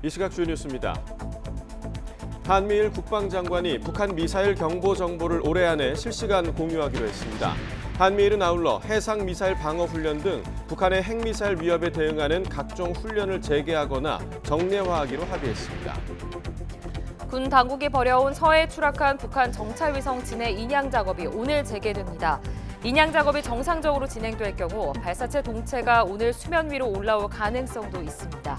이 시각 주요 뉴스입니다. 한미일 국방장관이 북한 미사일 경보 정보를 올해 안에 실시간 공유하기로 했습니다. 한미일은 아울러 해상 미사일 방어 훈련 등 북한의 핵미사일 위협에 대응하는 각종 훈련을 재개하거나 정례화하기로 합의했습니다. 군 당국이 벌여온 서해에 추락한 북한 정찰위성 진해 인양 작업이 오늘 재개됩니다. 인양 작업이 정상적으로 진행될 경우 발사체 동체가 오늘 수면 위로 올라올 가능성도 있습니다.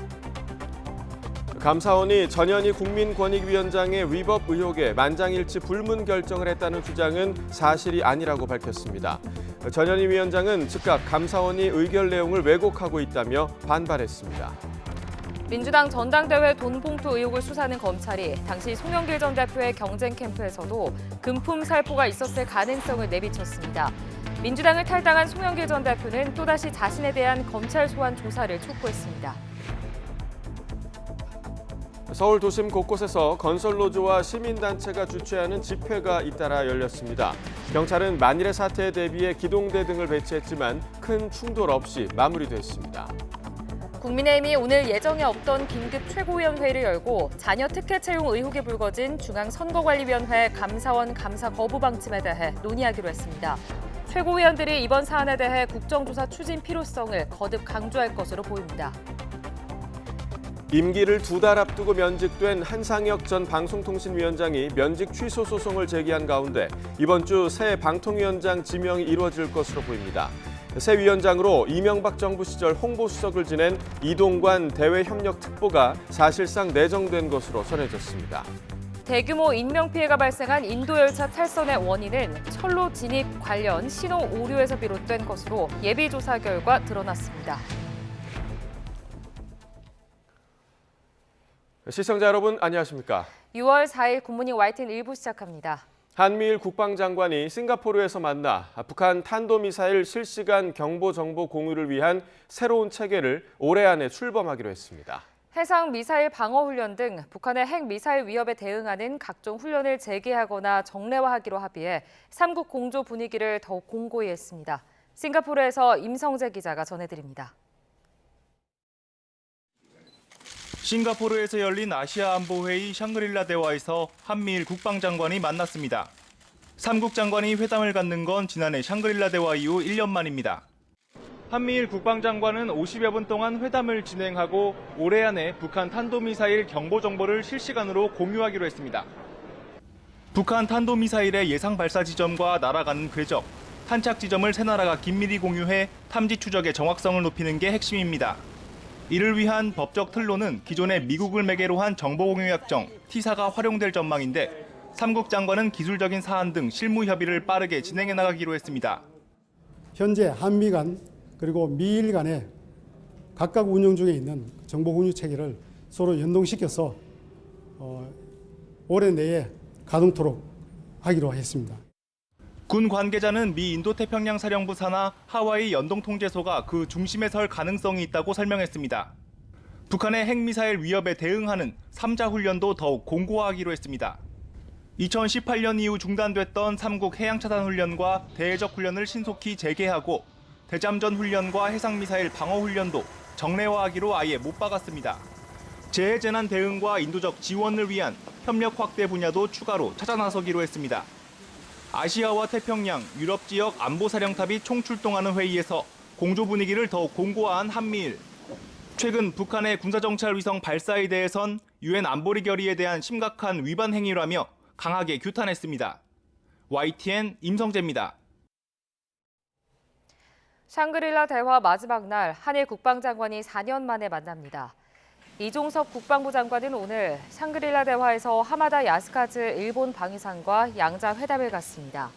감사원이 전현희 국민권익위원장의 위법 의혹에 만장일치 불문 결정을 했다는 주장은 사실이 아니라고 밝혔습니다. 전현희 위원장은 즉각 감사원이 의결 내용을 왜곡하고 있다며 반발했습니다. 민주당 전당대회 돈봉투 의혹을 수사하는 검찰이 당시 송영길 전 대표의 경쟁 캠프에서도 금품 살포가 있었을 가능성을 내비쳤습니다. 민주당을 탈당한 송영길 전 대표는 또다시 자신에 대한 검찰 소환 조사를 촉구했습니다. 서울 도심 곳곳에서 건설노조와 시민단체가 주최하는 집회가 잇따라 열렸습니다. 경찰은 만일의 사태에 대비해 기동대 등을 배치했지만 큰 충돌 없이 마무리됐습니다. 국민의힘이 오늘 예정에 없던 긴급 최고위원회의를 열고 자녀 특혜 채용 의혹이 불거진 중앙선거관리위원회 감사원 감사 거부 방침에 대해 논의하기로 했습니다. 최고위원들이 이번 사안에 대해 국정조사 추진 필요성을 거듭 강조할 것으로 보입니다. 임기를 2달 앞두고 면직된 한상혁 전 방송통신위원장이 면직 취소 소송을 제기한 가운데 이번 주 새 방통위원장 지명이 이루어질 것으로 보입니다. 새 위원장으로 이명박 정부 시절 홍보수석을 지낸 이동관 대외협력특보가 사실상 내정된 것으로 전해졌습니다. 대규모 인명피해가 발생한 인도열차 탈선의 원인은 철로 진입 관련 신호 오류에서 비롯된 것으로 예비조사 결과 드러났습니다. 시청자 여러분 안녕하십니까? 6월 4일 굿모닝 YTN 1부 시작합니다. 한미일 국방장관이 싱가포르에서 만나 북한 탄도미사일 실시간 경보 정보 공유를 위한 새로운 체계를 올해 안에 출범하기로 했습니다. 해상 미사일 방어 훈련 등 북한의 핵 미사일 위협에 대응하는 각종 훈련을 재개하거나 정례화하기로 합의해 3국 공조 분위기를 더욱 공고히 했습니다. 싱가포르에서 임성재 기자가 전해드립니다. 싱가포르에서 열린 아시아 안보회의 샹그릴라 대화에서 한미일 국방장관이 만났습니다. 3국 장관이 회담을 갖는 건 지난해 샹그릴라 대화 이후 1년 만입니다. 한미일 국방장관은 50여 분 동안 회담을 진행하고 올해 안에 북한 탄도미사일 경보 정보를 실시간으로 공유하기로 했습니다. 북한 탄도미사일의 예상 발사 지점과 날아가는 궤적, 탄착 지점을 세 나라가 긴밀히 공유해 탐지 추적의 정확성을 높이는 게 핵심입니다. 이를 위한 법적 틀로는 기존의 미국을 매개로 한 정보공유약정 T사가 활용될 전망인데 3국 장관은 기술적인 사안 등 실무 협의를 빠르게 진행해 나가기로 했습니다. 현재 한미 간 그리고 미일 간에 각각 운영 중에 있는 정보공유 체계를 서로 연동시켜서 올해 내에 가동토록 하기로 했습니다. 군 관계자는 미 인도태평양 사령부 산하 하와이 연동통제소가 그 중심에 설 가능성이 있다고 설명했습니다. 북한의 핵미사일 위협에 대응하는 3자 훈련도 더욱 공고화하기로 했습니다. 2018년 이후 중단됐던 3국 해양차단 훈련과 대해적 훈련을 신속히 재개하고 대잠전 훈련과 해상미사일 방어 훈련도 정례화하기로 아예 못 박았습니다. 재해재난 대응과 인도적 지원을 위한 협력 확대 분야도 추가로 찾아 나서기로 했습니다. 아시아와 태평양, 유럽 지역 안보사령탑이 총출동하는 회의에서 공조 분위기를 더욱 공고화한 한미일. 최근 북한의 군사정찰 위성 발사에 대해선 유엔 안보리 결의에 대한 심각한 위반 행위라며 강하게 규탄했습니다. YTN 임성재입니다. 샹그릴라 대화 마지막 날 한일 국방장관이 4년 만에 만납니다. 이종섭 국방부 장관은 오늘 샹그릴라 대화에서 하마다 야스카즈 일본 방위상과 양자 회담을 갖습니다.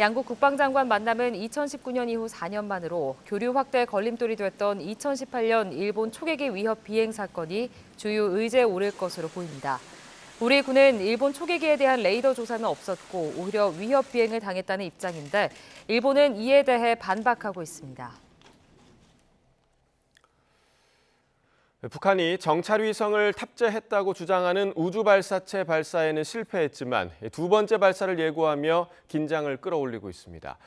양국 국방장관 만남은 2019년 이후 4년 만으로 교류 확대에 걸림돌이 됐던 2018년 일본 초계기 위협 비행 사건이 주요 의제에 오를 것으로 보입니다. 우리 군은 일본 초계기에 대한 레이더 조사는 없었고 오히려 위협 비행을 당했다는 입장인데 일본은 이에 대해 반박하고 있습니다. 북한이 정찰위성을 탑재했다고 주장하는 우주발사체 발사에는 실패했지만 두 번째 발사를 예고하며 긴장을 끌어올리고 있습니다.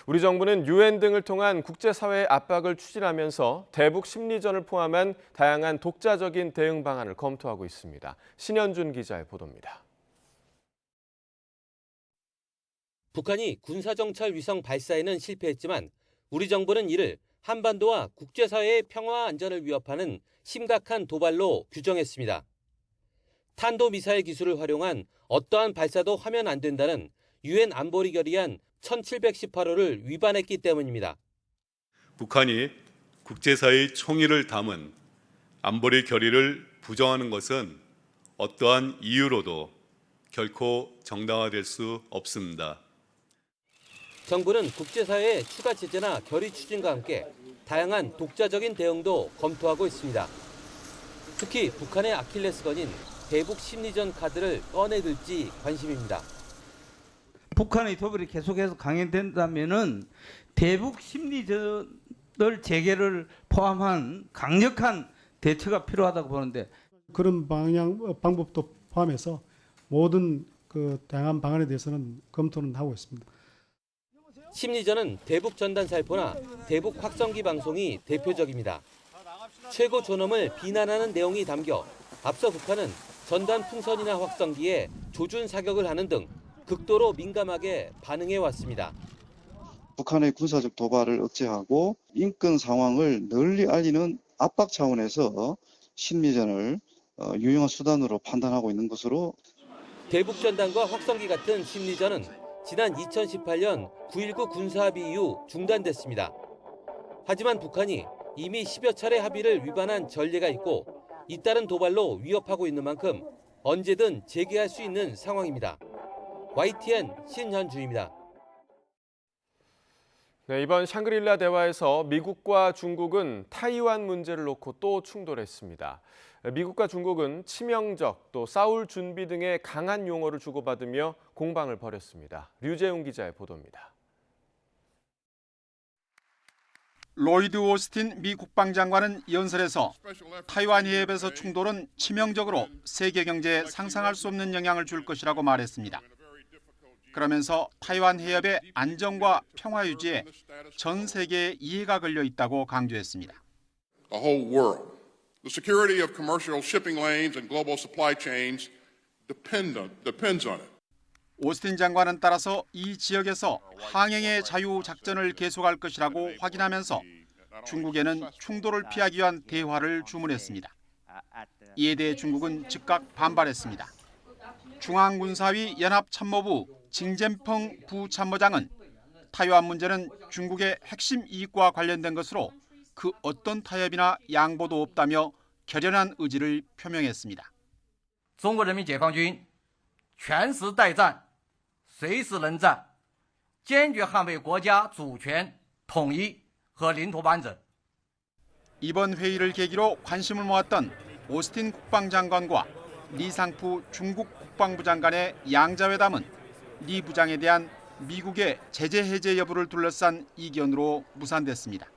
우리 정부는 유엔 등을 통한 국제사회의 압박을 추진하면서 대북 심리전을 포함한 다양한 독자적인 대응 방안을 검토하고 있습니다. 신현준 기자의 보도입니다. 북한이 군사정찰 위성 발사에는 실패했지만 우리 정부는 이를 한반도와 국제사회의 평화와 안전을 위협하는 심각한 도발로 규정했습니다. 탄도미사일 기술을 활용한 어떠한 발사도 하면 안 된다는 유엔 안보리 결의안 1718호를 위반했기 때문입니다. 북한이 국제사회의 총의를 담은 안보리 결의를 부정하는 것은 어떠한 이유로도 결코 정당화될 수 없습니다. 정부는 국제사회의 추가 제재나 결의 추진과 함께 다양한 독자적인 대응도 검토하고 있습니다. 특히 북한의 아킬레스건인 대북 심리전 카드를 꺼내들지 관심입니다. 북한의 도발이 계속해서 강행된다면은 대북 심리전을 재개를 포함한 강력한 대처가 필요하다고 보는데 그런 방법도 포함해서 모든 그 다양한 방안에 대해서는 검토는 하고 있습니다. 심리전은 대북 전단 살포나 대북 확성기 방송이 대표적입니다. 최고 존엄을 비난하는 내용이 담겨 앞서 북한은 전단 풍선이나 확성기에 조준 사격을 하는 등 극도로 민감하게 반응해 왔습니다. 북한의 군사적 도발을 억제하고 인권 상황을 널리 알리는 압박 차원에서 심리전을 유용한 수단으로 판단하고 있는 것으로 대북 전단과 확성기 같은 심리전은 지난 2018년 9.19 군사합의 이후 중단됐습니다. 하지만 북한이 이미 10여 차례 합의를 위반한 전례가 있고 잇따른 도발로 위협하고 있는 만큼 언제든 재개할 수 있는 상황입니다. YTN 신현주입니다. 네, 이번 샹그릴라 대화에서 미국과 중국은 타이완 문제를 놓고 또 충돌했습니다. 미국과 중국은 치명적, 또 싸울 준비 등의 강한 용어를 주고받으며 공방을 벌였습니다. 류재웅 기자의 보도입니다. 로이드 오스틴 미 국방장관은 연설에서 타이완 해협에서 충돌은 치명적으로 세계 경제에 상상할 수 없는 영향을 줄 것이라고 말했습니다. 그러면서 타이완 해협의 안정과 평화 유지에 전 세계의 이해가 걸려 있다고 강조했습니다. The whole world. The security of commercial shipping lanes and global supply chains depends on it. 오스틴 장관은 따라서 이 지역에서 항행의 자유 작전을 계속할 것이라고 확인하면서 중국에는 충돌을 피하기 위한 대화를 주문했습니다. 이에 대해 중국은 즉각 반발했습니다. 중앙군사위 연합참모부 징젠펑 부참모장은 타이완 문제는 중국의 핵심 이익과 관련된 것으로 그 어떤 타협이나 양보도 없다며 결연한 의지를 표명했습니다. 中国人民解放军全时待战，随时能战，坚决捍卫国家主权、统一和领土完整。 이번 회의를 계기로 관심을 모았던 오스틴 국방장관과 리상푸 중국 국방부 장관의 양자회담은 리 부장에 대한 미국의 제재 해제 여부를 둘러싼 이견으로 무산됐습니다.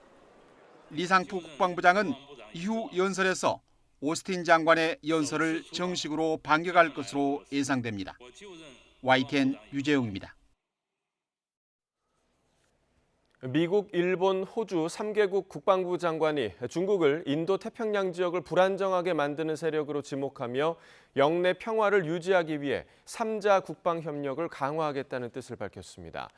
리상푸 국방부장은 이후 연설에서 오스틴 장관의 연설을 정식으로 반격할 것으로 예상됩니다. YTN 유재웅입니다. 미국, 일본, 호주 3개국 국방부 장관이 중국을 인도태평양 지역을 불안정하게 만드는 세력으로 지목하며 영내 평화를 유지하기 위해 3자 국방협력을 강화하겠다는 뜻을 밝혔습니다.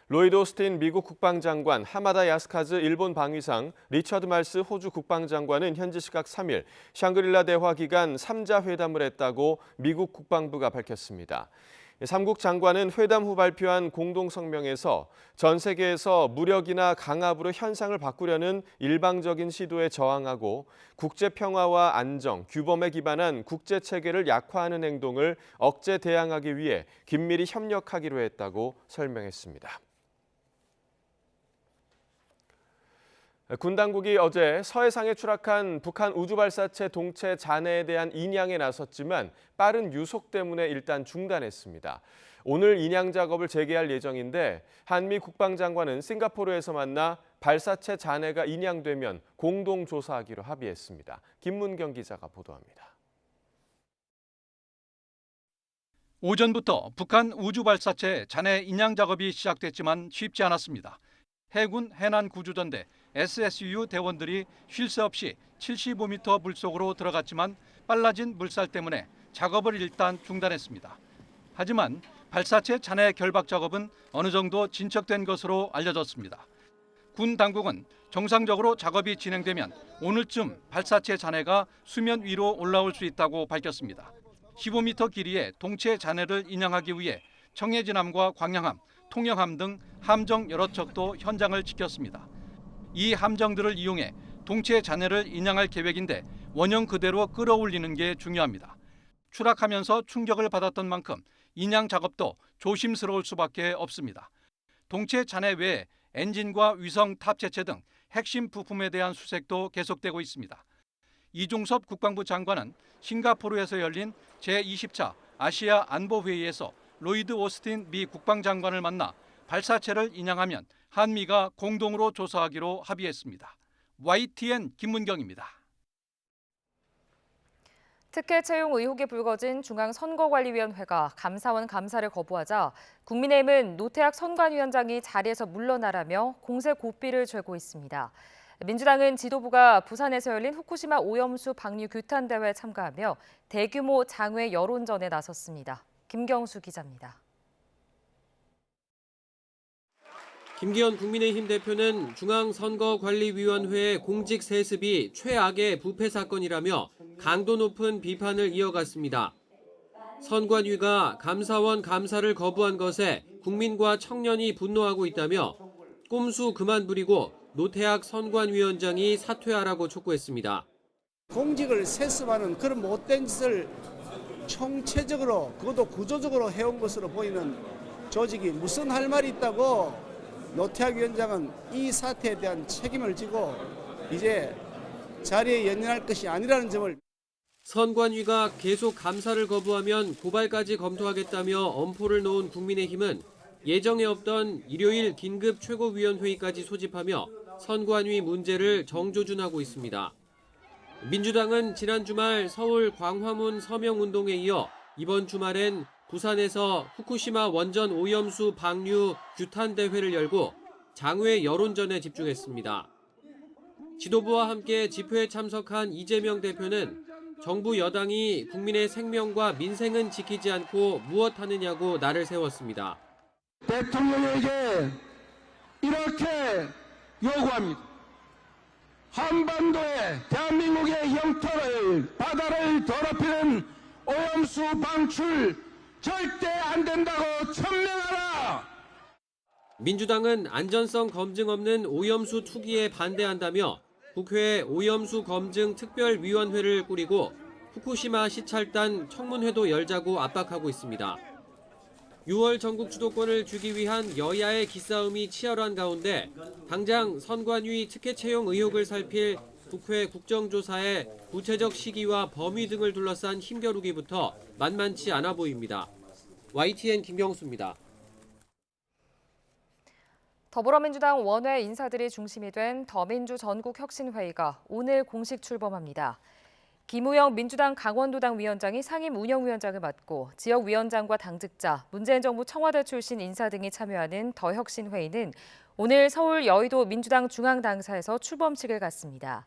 로이드 오스틴 미국 국방장관, 하마다 야스카즈 일본 방위상, 리처드 말스 호주 국방장관은 현지 시각 3일 샹그릴라 대화 기간 3자 회담을 했다고 미국 국방부가 밝혔습니다. 3국 장관은 회담 후 발표한 공동 성명에서 전 세계에서 무력이나 강압으로 현상을 바꾸려는 일방적인 시도에 저항하고 국제 평화와 안정, 규범에 기반한 국제 체계를 약화하는 행동을 억제 대항하기 위해 긴밀히 협력하기로 했다고 설명했습니다. 군 당국이 어제 서해상에 추락한 북한 우주발사체 동체 잔해에 대한 인양에 나섰지만 빠른 유속 때문에 일단 중단했습니다. 오늘 인양 작업을 재개할 예정인데 한미 국방장관은 싱가포르에서 만나 발사체 잔해가 인양되면 공동 조사하기로 합의했습니다. 김문경 기자가 보도합니다. 오전부터 북한 우주발사체 잔해 인양 작업이 시작됐지만 쉽지 않았습니다. 해군 해난구조전대 SSU 대원들이 쉴 새 없이 75m 물속으로 들어갔지만 빨라진 물살 때문에 작업을 일단 중단했습니다. 하지만 발사체 잔해 결박 작업은 어느 정도 진척된 것으로 알려졌습니다. 군 당국은 정상적으로 작업이 진행되면 오늘쯤 발사체 잔해가 수면 위로 올라올 수 있다고 밝혔습니다. 15m 길이의 동체 잔해를 인양하기 위해 청해진함과 광양함, 통영함 등 함정 여러 척도 현장을 지켰습니다. 이 함정들을 이용해 동체 잔해를 인양할 계획인데 원형 그대로 끌어올리는 게 중요합니다. 추락하면서 충격을 받았던 만큼 인양 작업도 조심스러울 수밖에 없습니다. 동체 잔해 외에 엔진과 위성 탑재체 등 핵심 부품에 대한 수색도 계속되고 있습니다. 이종섭 국방부 장관은 싱가포르에서 열린 제20차 아시아 안보회의에서 로이드 오스틴 미 국방장관을 만나 발사체를 인양하면 한미가 공동으로 조사하기로 합의했습니다. YTN 김문경입니다. 특혜 채용 의혹이 불거진 중앙선거관리위원회가 감사원 감사를 거부하자 국민의힘은 노태학 선관위원장이 자리에서 물러나라며 공세 고삐를 죄고 있습니다. 민주당은 지도부가 부산에서 열린 후쿠시마 오염수 방류 규탄 대회에 참가하며 대규모 장외 여론전에 나섰습니다. 김경수 기자입니다. 김기현 국민의힘 대표는 중앙선거관리위원회의 공직 세습이 최악의 부패 사건이라며 강도 높은 비판을 이어갔습니다. 선관위가 감사원 감사를 거부한 것에 국민과 청년이 분노하고 있다며 꼼수 그만 부리고 노태학 선관위원장이 사퇴하라고 촉구했습니다. 공직을 세습하는 그런 못된 짓을 총체적으로 그것도 구조적으로 해온 것으로 보이는 조직이 무슨 할 말이 있다고 노태학 위원장은 이 사태에 대한 책임을 지고 이제 자리에 연연할 것이 아니라는 점을 선관위가 계속 감사를 거부하면 고발까지 검토하겠다며 엄포를 놓은 국민의힘은 예정에 없던 일요일 긴급 최고위원회의까지 소집하며 선관위 문제를 정조준하고 있습니다. 민주당은 지난 주말 서울 광화문 서명운동에 이어 이번 주말엔 부산에서 후쿠시마 원전 오염수 방류 규탄 대회를 열고 장외 여론전에 집중했습니다. 지도부와 함께 집회에 참석한 이재명 대표는 정부 여당이 국민의 생명과 민생은 지키지 않고 무엇 하느냐고 날을 세웠습니다. 대통령에게 이렇게 요구합니다. 한반도에 대한민국의 영토를 바다를 더럽히는 오염수 방출 절대 안 된다고 천명하라! 민주당은 안전성 검증 없는 오염수 투기에 반대한다며 국회에 오염수 검증 특별위원회를 꾸리고 후쿠시마 시찰단 청문회도 열자고 압박하고 있습니다. 6월 전국 주도권을 주기 위한 여야의 기싸움이 치열한 가운데 당장 선관위 특혜 채용 의혹을 살필 국회 국정조사의 구체적 시기와 범위 등을 둘러싼 힘겨루기부터 만만치 않아 보입니다. YTN 김경수입니다. 더불어민주당 원외 인사들이 중심이 된 더민주 전국혁신회의가 오늘 공식 출범합니다. 김우영 민주당 강원도당 위원장이 상임 운영위원장을 맡고 지역위원장과 당직자, 문재인 정부 청와대 출신 인사 등이 참여하는 더혁신회의는 오늘 서울 여의도 민주당 중앙당사에서 출범식을 갖습니다.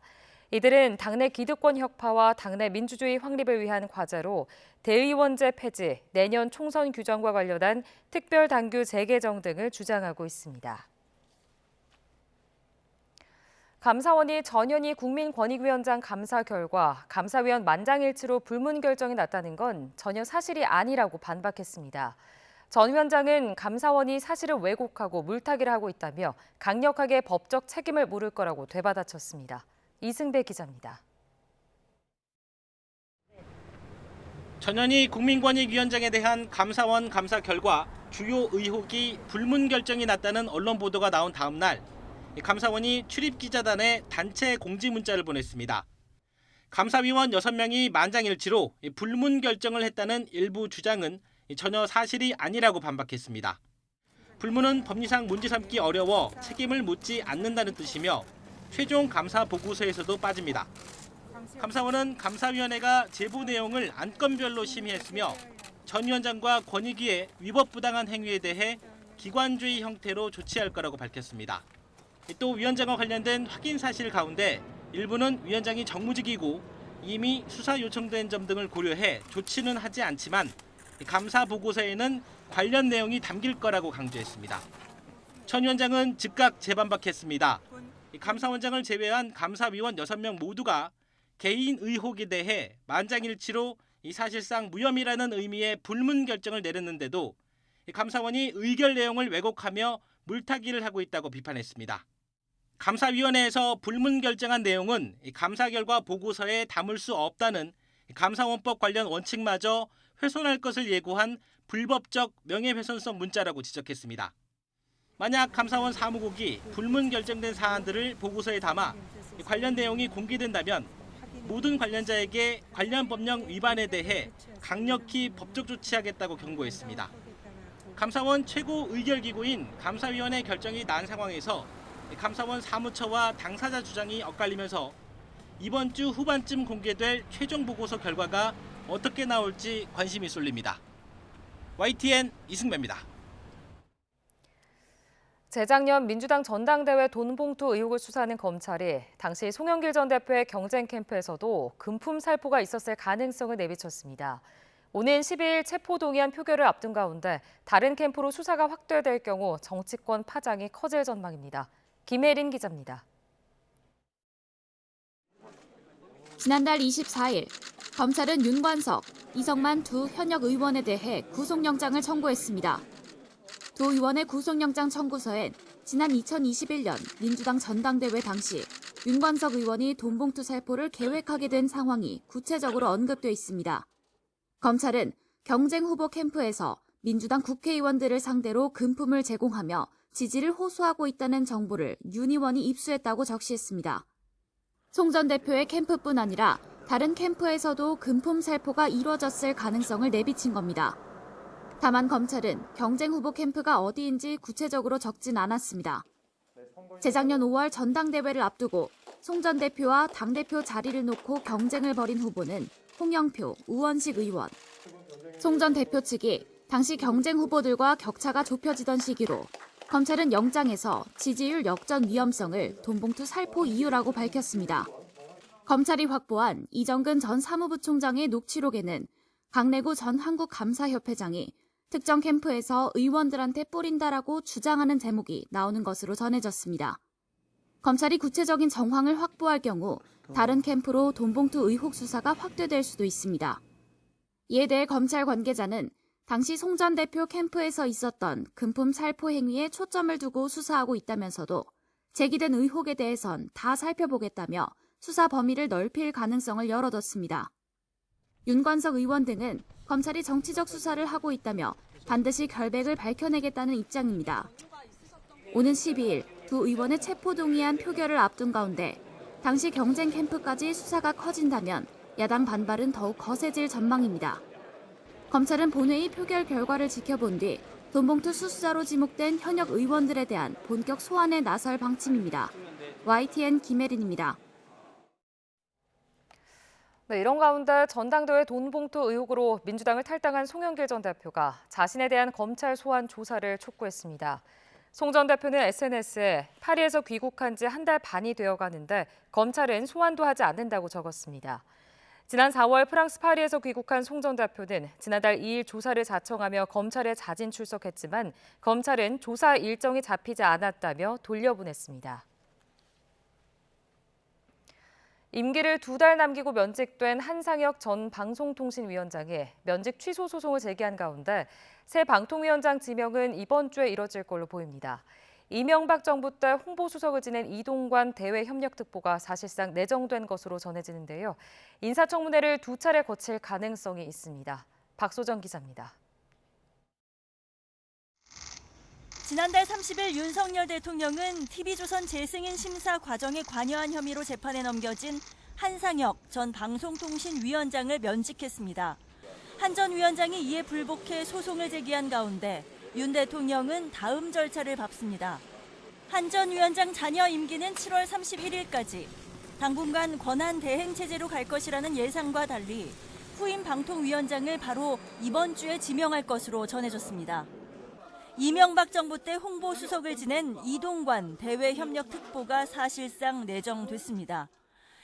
이들은 당내 기득권 혁파와 당내 민주주의 확립을 위한 과제로 대의원제 폐지, 내년 총선 규정과 관련한 특별당규 재개정 등을 주장하고 있습니다. 감사원이 전현희 국민권익위원장 감사 결과 감사위원 만장일치로 불문 결정이 났다는 건 전혀 사실이 아니라고 반박했습니다. 전 위원장은 감사원이 사실을 왜곡하고 물타기를 하고 있다며 강력하게 법적 책임을 물을 거라고 되받아쳤습니다. 이승배 기자입니다. 전현희 국민권익위원장에 대한 감사원 감사 결과 주요 의혹이 불문 결정이 났다는 언론 보도가 나온 다음 날 감사원이 출입기자단에 단체 공지 문자를 보냈습니다. 감사위원 6명이 만장일치로 불문 결정을 했다는 일부 주장은 전혀 사실이 아니라고 반박했습니다. 불문은 법리상 문제 삼기 어려워 책임을 묻지 않는다는 뜻이며 최종 감사 보고서에서도 빠집니다. 감사원은 감사위원회가 제보 내용을 안건별로 심의했으며 전 위원장과 권익위의 위법부당한 행위에 대해 기관주의 형태로 조치할 거라고 밝혔습니다. 또 위원장과 관련된 확인 사실 가운데 일부는 위원장이 정무직이고 이미 수사 요청된 점 등을 고려해 조치는 하지 않지만 감사 보고서에는 관련 내용이 담길 거라고 강조했습니다. 천 위원장은 즉각 재반박했습니다. 감사원장을 제외한 감사위원 6명 모두가 개인 의혹에 대해 만장일치로 사실상 무혐의라는 의미의 불문 결정을 내렸는데도 감사원이 의결 내용을 왜곡하며 물타기를 하고 있다고 비판했습니다. 감사위원회에서 불문 결정한 내용은 감사 결과 보고서에 담을 수 없다는 감사원법 관련 원칙마저 훼손할 것을 예고한 불법적 명예훼손성 문자라고 지적했습니다. 만약 감사원 사무국이 불문 결정된 사안들을 보고서에 담아 관련 내용이 공개된다면 모든 관련자에게 관련 법령 위반에 대해 강력히 법적 조치하겠다고 경고했습니다. 감사원 최고 의결기구인 감사위원회 결정이 난 상황에서 감사원 사무처와 당사자 주장이 엇갈리면서 이번 주 후반쯤 공개될 최종 보고서 결과가 어떻게 나올지 관심이 쏠립니다. YTN 이승배입니다. 재작년 민주당 전당대회 돈봉투 의혹을 수사하는 검찰이 당시 송영길 전 대표의 경쟁 캠프에서도 금품 살포가 있었을 가능성을 내비쳤습니다. 오는 12일 체포동의안 표결을 앞둔 가운데 다른 캠프로 수사가 확대될 경우 정치권 파장이 커질 전망입니다. 김혜린 기자입니다. 지난달 24일 검찰은 윤관석, 이성만 두 현역 의원에 대해 구속영장을 청구했습니다. 두 의원의 구속영장 청구서엔 지난 2021년 민주당 전당대회 당시 윤관석 의원이 돈봉투 살포를 계획하게 된 상황이 구체적으로 언급돼 있습니다. 검찰은 경쟁 후보 캠프에서 민주당 국회의원들을 상대로 금품을 제공하며 지지를 호소하고 있다는 정보를 윤 의원이 입수했다고 적시했습니다. 송 전 대표의 캠프뿐 아니라 다른 캠프에서도 금품 살포가 이뤄졌을 가능성을 내비친 겁니다. 다만 검찰은 경쟁 후보 캠프가 어디인지 구체적으로 적진 않았습니다. 재작년 5월 전당대회를 앞두고 송 전 대표와 당대표 자리를 놓고 경쟁을 벌인 후보는 홍영표, 우원식 의원. 송 전 대표 측이 당시 경쟁 후보들과 격차가 좁혀지던 시기로 검찰은 영장에서 지지율 역전 위험성을 돈봉투 살포 이유라고 밝혔습니다. 검찰이 확보한 이정근 전 사무부총장의 녹취록에는 강래구 전 한국감사협회장이 특정 캠프에서 의원들한테 뿌린다라고 주장하는 제목이 나오는 것으로 전해졌습니다. 검찰이 구체적인 정황을 확보할 경우 다른 캠프로 돈봉투 의혹 수사가 확대될 수도 있습니다. 이에 대해 검찰 관계자는 당시 송 전 대표 캠프에서 있었던 금품 살포 행위에 초점을 두고 수사하고 있다면서도 제기된 의혹에 대해선 다 살펴보겠다며 수사 범위를 넓힐 가능성을 열어뒀습니다. 윤관석 의원 등은 검찰이 정치적 수사를 하고 있다며 반드시 결백을 밝혀내겠다는 입장입니다. 오는 12일 두 의원의 체포동의안 표결을 앞둔 가운데 당시 경쟁 캠프까지 수사가 커진다면 야당 반발은 더욱 거세질 전망입니다. 검찰은 본회의 표결 결과를 지켜본 뒤 돈봉투 수수자로 지목된 현역 의원들에 대한 본격 소환에 나설 방침입니다. YTN 김혜린입니다. 네, 이런 가운데 전당대회 돈봉투 의혹으로 민주당을 탈당한 송영길 전 대표가 자신에 대한 검찰 소환 조사를 촉구했습니다. 송 전 대표는 SNS에 파리에서 귀국한 지 한 달 반이 되어가는데 검찰은 소환도 하지 않는다고 적었습니다. 지난 4월 프랑스 파리에서 귀국한 송 전 대표는 지난달 2일 조사를 자청하며 검찰에 자진 출석했지만 검찰은 조사 일정이 잡히지 않았다며 돌려보냈습니다. 임기를 2달 남기고 면직된 한상혁 전 방송통신위원장이 면직 취소 소송을 제기한 가운데 새 방통위원장 지명은 이번 주에 이뤄질 걸로 보입니다. 이명박 정부 때 홍보수석을 지낸 이동관 대외협력특보가 사실상 내정된 것으로 전해지는데요. 인사청문회를 2차례 거칠 가능성이 있습니다. 박소정 기자입니다. 지난달 30일 윤석열 대통령은 TV조선 재승인 심사 과정에 관여한 혐의로 재판에 넘겨진 한상혁 전 방송통신위원장을 면직했습니다. 한 전 위원장이 이에 불복해 소송을 제기한 가운데 윤 대통령은 다음 절차를 밟습니다. 한 전 위원장 자녀 임기는 7월 31일까지, 당분간 권한 대행 체제로 갈 것이라는 예상과 달리 후임 방통위원장을 바로 이번 주에 지명할 것으로 전해졌습니다. 이명박 정부 때 홍보수석을 지낸 이동관 대외협력특보가 사실상 내정됐습니다.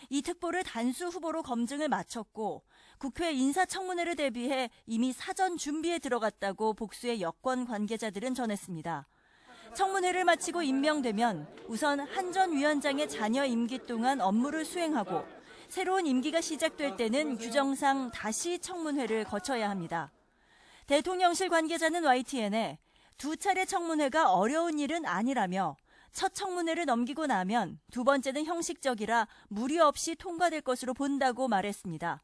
이 특보를 단수 후보로 검증을 마쳤고 국회 인사청문회를 대비해 이미 사전 준비에 들어갔다고 복수의 여권 관계자들은 전했습니다. 청문회를 마치고 임명되면 우선 한 전 위원장의 잔여 임기 동안 업무를 수행하고 새로운 임기가 시작될 때는 규정상 다시 청문회를 거쳐야 합니다. 대통령실 관계자는 YTN에 두 차례 청문회가 어려운 일은 아니라며 첫 청문회를 넘기고 나면 두 번째는 형식적이라 무리 없이 통과될 것으로 본다고 말했습니다.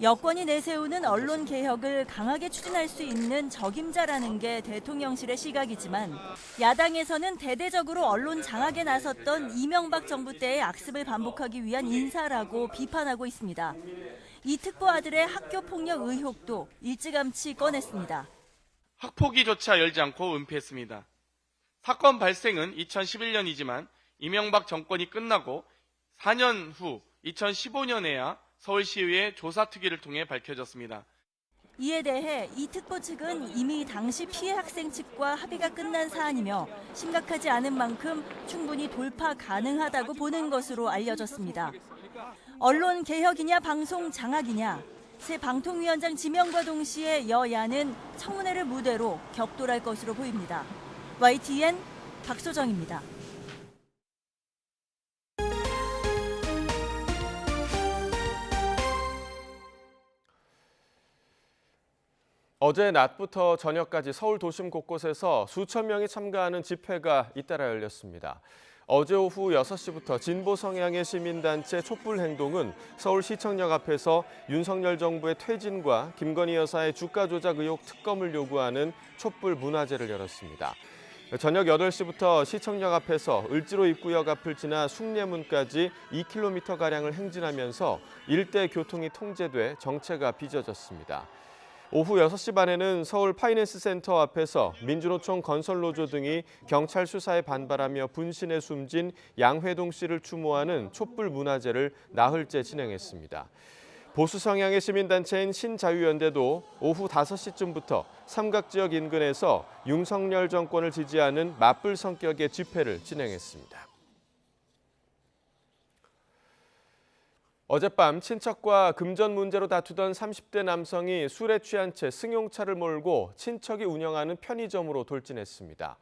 여권이 내세우는 언론 개혁을 강하게 추진할 수 있는 적임자라는 게 대통령실의 시각이지만 야당에서는 대대적으로 언론 장악에 나섰던 이명박 정부 때의 악습을 반복하기 위한 인사라고 비판하고 있습니다. 이 특보 아들의 학교폭력 의혹도 일찌감치 꺼냈습니다. 학폭위조차 열지 않고 은폐했습니다. 사건 발생은 2011년이지만 이명박 정권이 끝나고 4년 후 2015년에야 서울시의회 조사특위를 통해 밝혀졌습니다. 이에 대해 이 특보 측은 이미 당시 피해 학생 측과 합의가 끝난 사안이며 심각하지 않은 만큼 충분히 돌파 가능하다고 보는 것으로 알려졌습니다. 언론 개혁이냐 방송 장악이냐, 새 방통위원장 지명과 동시에 여야는 청문회를 무대로 격돌할 것으로 보입니다. YTN 박소정입니다. 어제 낮부터 저녁까지 서울 도심 곳곳에서 수천 명이 참가하는 집회가 잇따라 열렸습니다. 어제 오후 6시부터 진보 성향의 시민단체 촛불행동은 서울시청역 앞에서 윤석열 정부의 퇴진과 김건희 여사의 주가 조작 의혹 특검을 요구하는 촛불 문화제를 열었습니다. 저녁 8시부터 시청역 앞에서 을지로 입구역 앞을 지나 숭례문까지 2km가량을 행진하면서 일대 교통이 통제돼 정체가 빚어졌습니다. 오후 6시 반에는 서울 파이낸스 센터 앞에서 민주노총 건설노조 등이 경찰 수사에 반발하며 분신에 숨진 양회동 씨를 추모하는 촛불 문화제를 나흘째 진행했습니다. 보수 성향의 시민단체인 신자유연대도 오후 5시쯤부터 삼각지역 인근에서 윤석열 정권을 지지하는 맞불 성격의 집회를 진행했습니다. 어젯밤 친척과 금전 문제로 다투던 30대 남성이 술에 취한 채 승용차를 몰고 친척이 운영하는 편의점으로 돌진했습니다.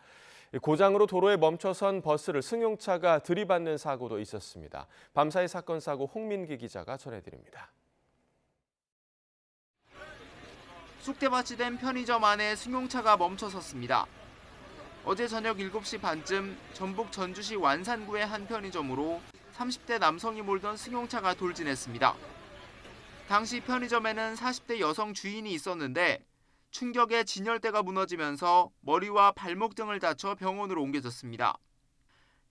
고장으로 도로에 멈춰선 버스를 승용차가 들이받는 사고도 있었습니다. 밤사이 사건 사고 홍민기 기자가 전해드립니다. 쑥대밭이 된 편의점 안에 승용차가 멈춰섰습니다. 어제 저녁 7시 반쯤 전북 전주시 완산구의 한 편의점으로 30대 남성이 몰던 승용차가 돌진했습니다. 당시 편의점에는 40대 여성 주인이 있었는데 충격에 진열대가 무너지면서 머리와 발목 등을 다쳐 병원으로 옮겨졌습니다.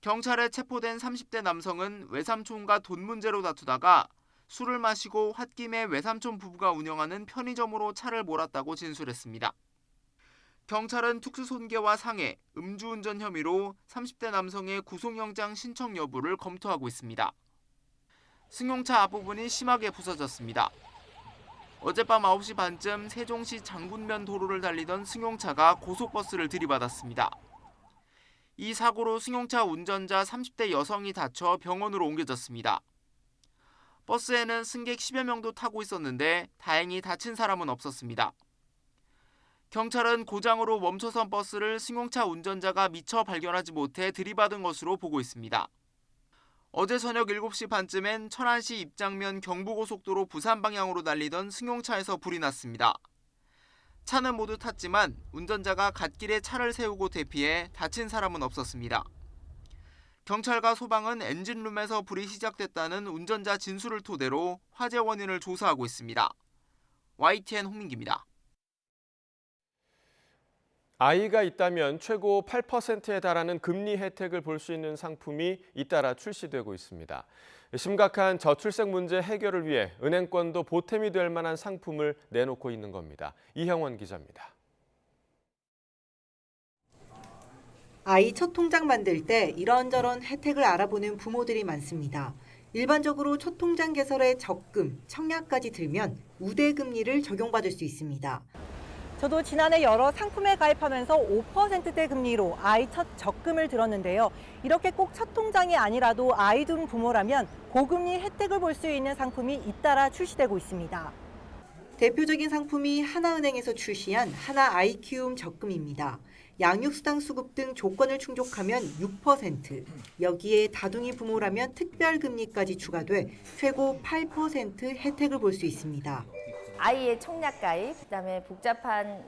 경찰에 체포된 30대 남성은 외삼촌과 돈 문제로 다투다가 술을 마시고 홧김에 외삼촌 부부가 운영하는 편의점으로 차를 몰았다고 진술했습니다. 경찰은 특수손괴와 상해, 음주운전 혐의로 30대 남성의 구속영장 신청 여부를 검토하고 있습니다. 승용차 앞부분이 심하게 부서졌습니다. 어젯밤 9시 반쯤 세종시 장군면 도로를 달리던 승용차가 고속버스를 들이받았습니다. 이 사고로 승용차 운전자 30대 여성이 다쳐 병원으로 옮겨졌습니다. 버스에는 승객 10여 명도 타고 있었는데 다행히 다친 사람은 없었습니다. 경찰은 고장으로 멈춰선 버스를 승용차 운전자가 미처 발견하지 못해 들이받은 것으로 보고 있습니다. 어제 저녁 7시 반쯤엔 천안시 입장면 경부고속도로 부산 방향으로 달리던 승용차에서 불이 났습니다. 차는 모두 탔지만 운전자가 갓길에 차를 세우고 대피해 다친 사람은 없었습니다. 경찰과 소방은 엔진룸에서 불이 시작됐다는 운전자 진술을 토대로 화재 원인을 조사하고 있습니다. YTN 홍민기입니다. 아이가 있다면 최고 8%에 달하는 금리 혜택을 볼 수 있는 상품이 잇따라 출시되고 있습니다. 심각한 저출생 문제 해결을 위해 은행권도 보탬이 될 만한 상품을 내놓고 있는 겁니다. 이형원 기자입니다. 아이 첫 통장 만들 때 이런저런 혜택을 알아보는 부모들이 많습니다. 일반적으로 첫 통장 개설에 적금, 청약까지 들면 우대 금리를 적용받을 수 있습니다. 저도 지난해 여러 상품에 가입하면서 5%대 금리로 아이 첫 적금을 들었는데요. 이렇게 꼭 첫 통장이 아니라도 아이 둔 부모라면 고금리 혜택을 볼 수 있는 상품이 잇따라 출시되고 있습니다. 대표적인 상품이 하나은행에서 출시한 하나 아이 키움 적금입니다. 양육수당 수급 등 조건을 충족하면 6%, 여기에 다둥이 부모라면 특별금리까지 추가돼 최고 8% 혜택을 볼 수 있습니다. 아이의 청약 가입, 그다음에 복잡한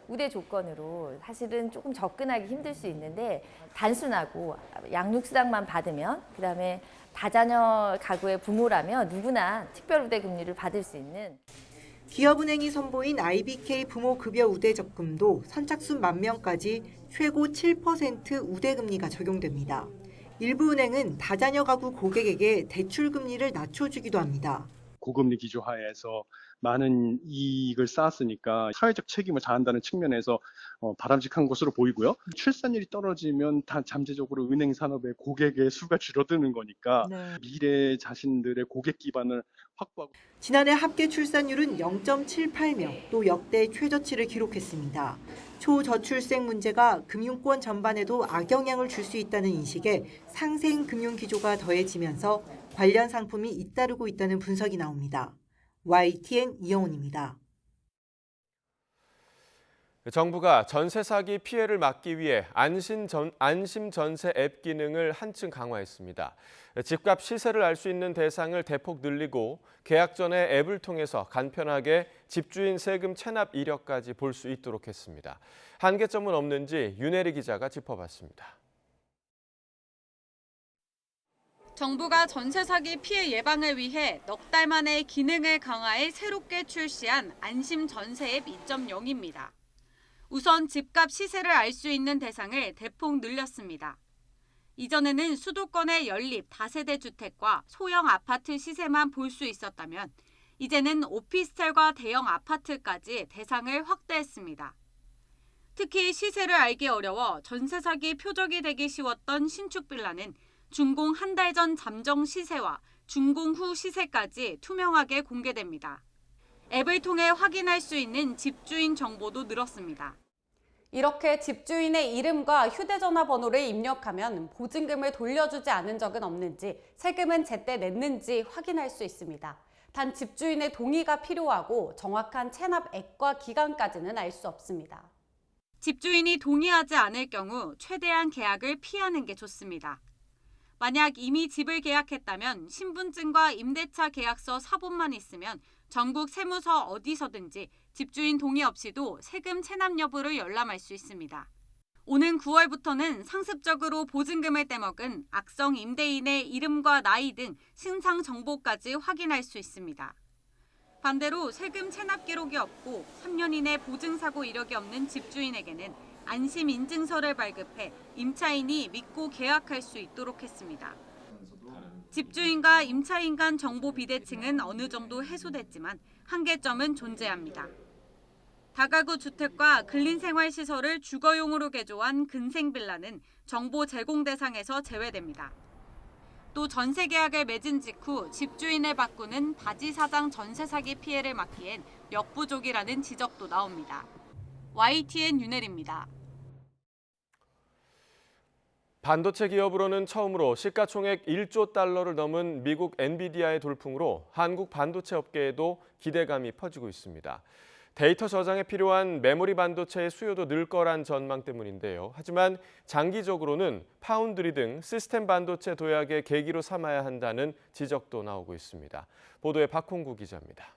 우대 조건으로 사실은 조금 접근하기 힘들 수 있는데 단순하고 양육수당만 받으면 그다음에 다자녀 가구의 부모라면 누구나 특별 우대 금리를 받을 수 있는. 기업은행이 선보인 IBK 부모급여 우대 적금도 선착순 10,000명까지 최고 7% 우대 금리가 적용됩니다. 일부 은행은 다자녀 가구 고객에게 대출 금리를 낮춰주기도 합니다. 고금리 기조하에서 많은 이익을 쌓았으니까 사회적 책임을 다한다는 측면에서 바람직한 것으로 보이고요. 출산율이 떨어지면 다 잠재적으로 은행 산업의 고객의 수가 줄어드는 거니까 미래 자신들의 고객 기반을 확보하고. 지난해 합계 출산율은 0.78명, 또 역대 최저치를 기록했습니다. 초저출생 문제가 금융권 전반에도 악영향을 줄 수 있다는 인식에 상생 금융 기조가 더해지면서 관련 상품이 잇따르고 있다는 분석이 나옵니다. YTN 이영훈입니다. 정부가 전세 사기 피해를 막기 위해 안심 전세 앱 기능을 한층 강화했습니다. 집값 시세를 알 수 있는 대상을 대폭 늘리고 계약 전에 앱을 통해서 간편하게 집주인 세금 체납 이력까지 볼 수 있도록 했습니다. 한계점은 없는지 윤혜리 기자가 짚어봤습니다. 정부가 전세 사기 피해 예방을 위해 넉 달 만에 기능을 강화해 새롭게 출시한 안심 전세 앱 2.0입니다. 우선 집값 시세를 알 수 있는 대상을 대폭 늘렸습니다. 이전에는 수도권의 연립 다세대 주택과 소형 아파트 시세만 볼 수 있었다면 이제는 오피스텔과 대형 아파트까지 대상을 확대했습니다. 특히 시세를 알기 어려워 전세 사기 표적이 되기 쉬웠던 신축 빌라는 준공 한 달 전 잠정 시세와 준공 후 시세까지 투명하게 공개됩니다. 앱을 통해 확인할 수 있는 집주인 정보도 늘었습니다. 이렇게 집주인의 이름과 휴대전화 번호를 입력하면 보증금을 돌려주지 않은 적은 없는지, 세금은 제때 냈는지 확인할 수 있습니다. 단 집주인의 동의가 필요하고 정확한 체납액과 기간까지는 알 수 없습니다. 집주인이 동의하지 않을 경우 최대한 계약을 피하는 게 좋습니다. 만약 이미 집을 계약했다면 신분증과 임대차 계약서 사본만 있으면 전국 세무서 어디서든지 집주인 동의 없이도 세금 체납 여부를 열람할 수 있습니다. 오는 9월부터는 상습적으로 보증금을 떼먹은 악성 임대인의 이름과 나이 등 신상 정보까지 확인할 수 있습니다. 반대로 세금 체납 기록이 없고 3년 이내 보증사고 이력이 없는 집주인에게는 안심 인증서를 발급해 임차인이 믿고 계약할 수 있도록 했습니다. 집주인과 임차인 간 정보 비대칭은 어느 정도 해소됐지만 한계점은 존재합니다. 다가구 주택과 근린생활시설을 주거용으로 개조한 근생빌라는 정보 제공 대상에서 제외됩니다. 또 전세 계약을 맺은 직후 집주인을 바꾸는 바지사장 전세 사기 피해를 막기엔 역부족이라는 지적도 나옵니다. YTN 윤혜리입니다. 반도체 기업으로는 처음으로 시가총액 1조 달러를 넘은 미국 엔비디아의 돌풍으로 한국 반도체 업계에도 기대감이 퍼지고 있습니다. 데이터 저장에 필요한 메모리 반도체의 수요도 늘 거란 전망 때문인데요. 하지만 장기적으로는 파운드리 등 시스템 반도체 도약의 계기로 삼아야 한다는 지적도 나오고 있습니다. 보도에 박홍구 기자입니다.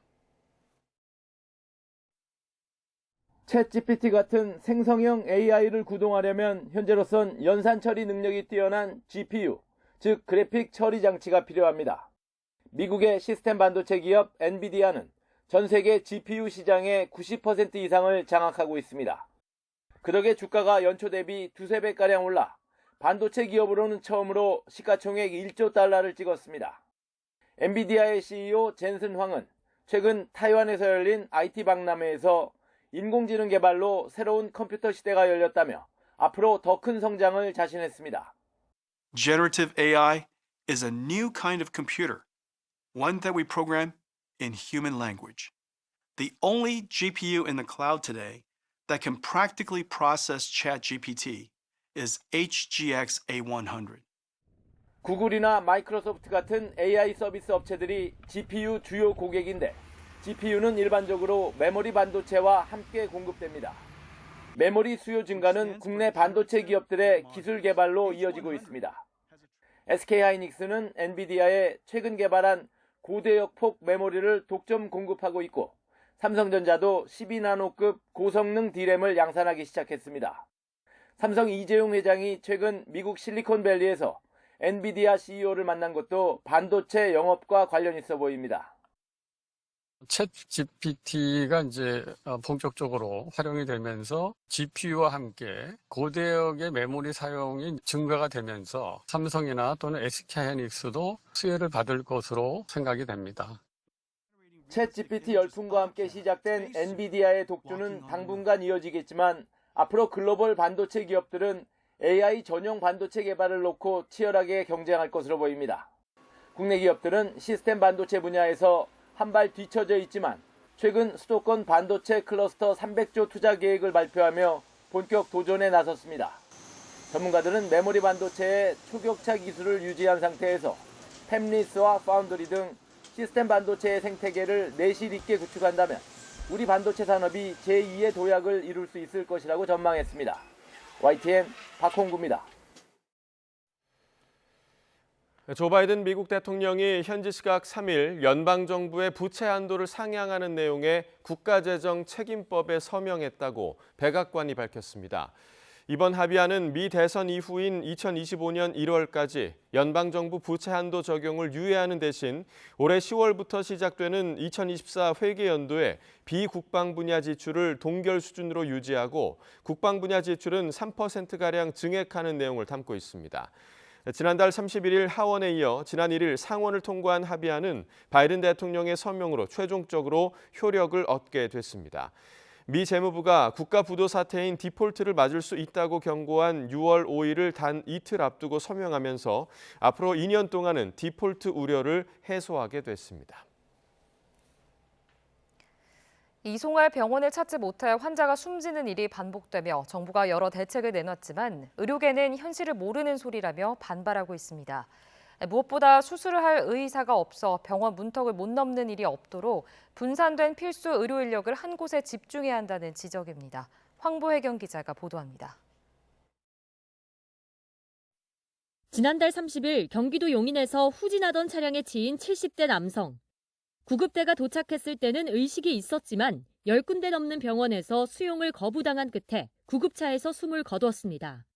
챗GPT 같은 생성형 AI를 구동하려면 현재로선 연산 처리 능력이 뛰어난 GPU, 즉 그래픽 처리 장치가 필요합니다. 미국의 시스템 반도체 기업 엔비디아는 전 세계 GPU 시장의 90% 이상을 장악하고 있습니다. 그 덕에 주가가 연초 대비 2~3배가량 올라 반도체 기업으로는 처음으로 시가총액 1조 달러를 찍었습니다. 엔비디아의 CEO 젠슨 황은 최근 타이완에서 열린 IT 박람회에서 인공지능 개발로 새로운 컴퓨터 시대가 열렸다며 앞으로 더 큰 성장을 자신했습니다. Generative AI is a new kind of computer, one that we program in human language. The only GPU in the cloud today that can practically process ChatGPT is HGX A100. 구글이나 마이크로소프트 같은 AI 서비스 업체들이 GPU 주요 고객인데 GPU는 일반적으로 메모리 반도체와 함께 공급됩니다. 메모리 수요 증가는 국내 반도체 기업들의 기술 개발로 이어지고 있습니다. SK하이닉스는 엔비디아에 최근 개발한 고대역 폭 메모리를 독점 공급하고 있고 삼성전자도 12나노급 고성능 D램을 양산하기 시작했습니다. 삼성 이재용 회장이 최근 미국 실리콘밸리에서 엔비디아 CEO를 만난 것도 반도체 영업과 관련 있어 보입니다. 챗 GPT가 이제 본격적으로 활용이 되면서 GPU와 함께 고대역의 메모리 사용이 증가가 되면서 삼성이나 또는 SK하이닉스도 수혜를 받을 것으로 생각이 됩니다. 챗 GPT 열풍과 함께 시작된 엔비디아의 독주는 당분간 이어지겠지만 앞으로 글로벌 반도체 기업들은 AI 전용 반도체 개발을 놓고 치열하게 경쟁할 것으로 보입니다. 국내 기업들은 시스템 반도체 분야에서 한 발 뒤처져 있지만 최근 수도권 반도체 클러스터 300조 투자 계획을 발표하며 본격 도전에 나섰습니다. 전문가들은 메모리 반도체의 초격차 기술을 유지한 상태에서 팹리스와 파운드리 등 시스템 반도체의 생태계를 내실 있게 구축한다면 우리 반도체 산업이 제2의 도약을 이룰 수 있을 것이라고 전망했습니다. YTN 박홍구입니다. 조 바이든 미국 대통령이 현지 시각 3일 연방정부의 부채 한도를 상향하는 내용의 국가재정 책임법에 서명했다고 백악관이 밝혔습니다. 이번 합의안은 미 대선 이후인 2025년 1월까지 연방정부 부채 한도 적용을 유예하는 대신 올해 10월부터 시작되는 2024 회계연도에 비국방 분야 지출을 동결 수준으로 유지하고 국방 분야 지출은 3%가량 증액하는 내용을 담고 있습니다. 지난달 31일 하원에 이어 지난 1일 상원을 통과한 합의안은 바이든 대통령의 서명으로 최종적으로 효력을 얻게 됐습니다. 미 재무부가 국가 부도 사태인 디폴트를 맞을 수 있다고 경고한 6월 5일을 단 이틀 앞두고 서명하면서 앞으로 2년 동안은 디폴트 우려를 해소하게 됐습니다. 이송할 병원을 찾지 못해 환자가 숨지는 일이 반복되며 정부가 여러 대책을 내놨지만 의료계는 현실을 모르는 소리라며 반발하고 있습니다. 무엇보다 수술을 할 의사가 없어 병원 문턱을 못 넘는 일이 없도록 분산된 필수 의료 인력을 한 곳에 집중해야 한다는 지적입니다. 황보혜경 기자가 보도합니다. 지난달 30일 경기도 용인에서 후진하던 차량에 치인 70대 남성. 구급대가 도착했을 때는 의식이 있었지만 10군데 넘는 병원에서 수용을 거부당한 끝에 구급차에서 숨을 거두었습니다.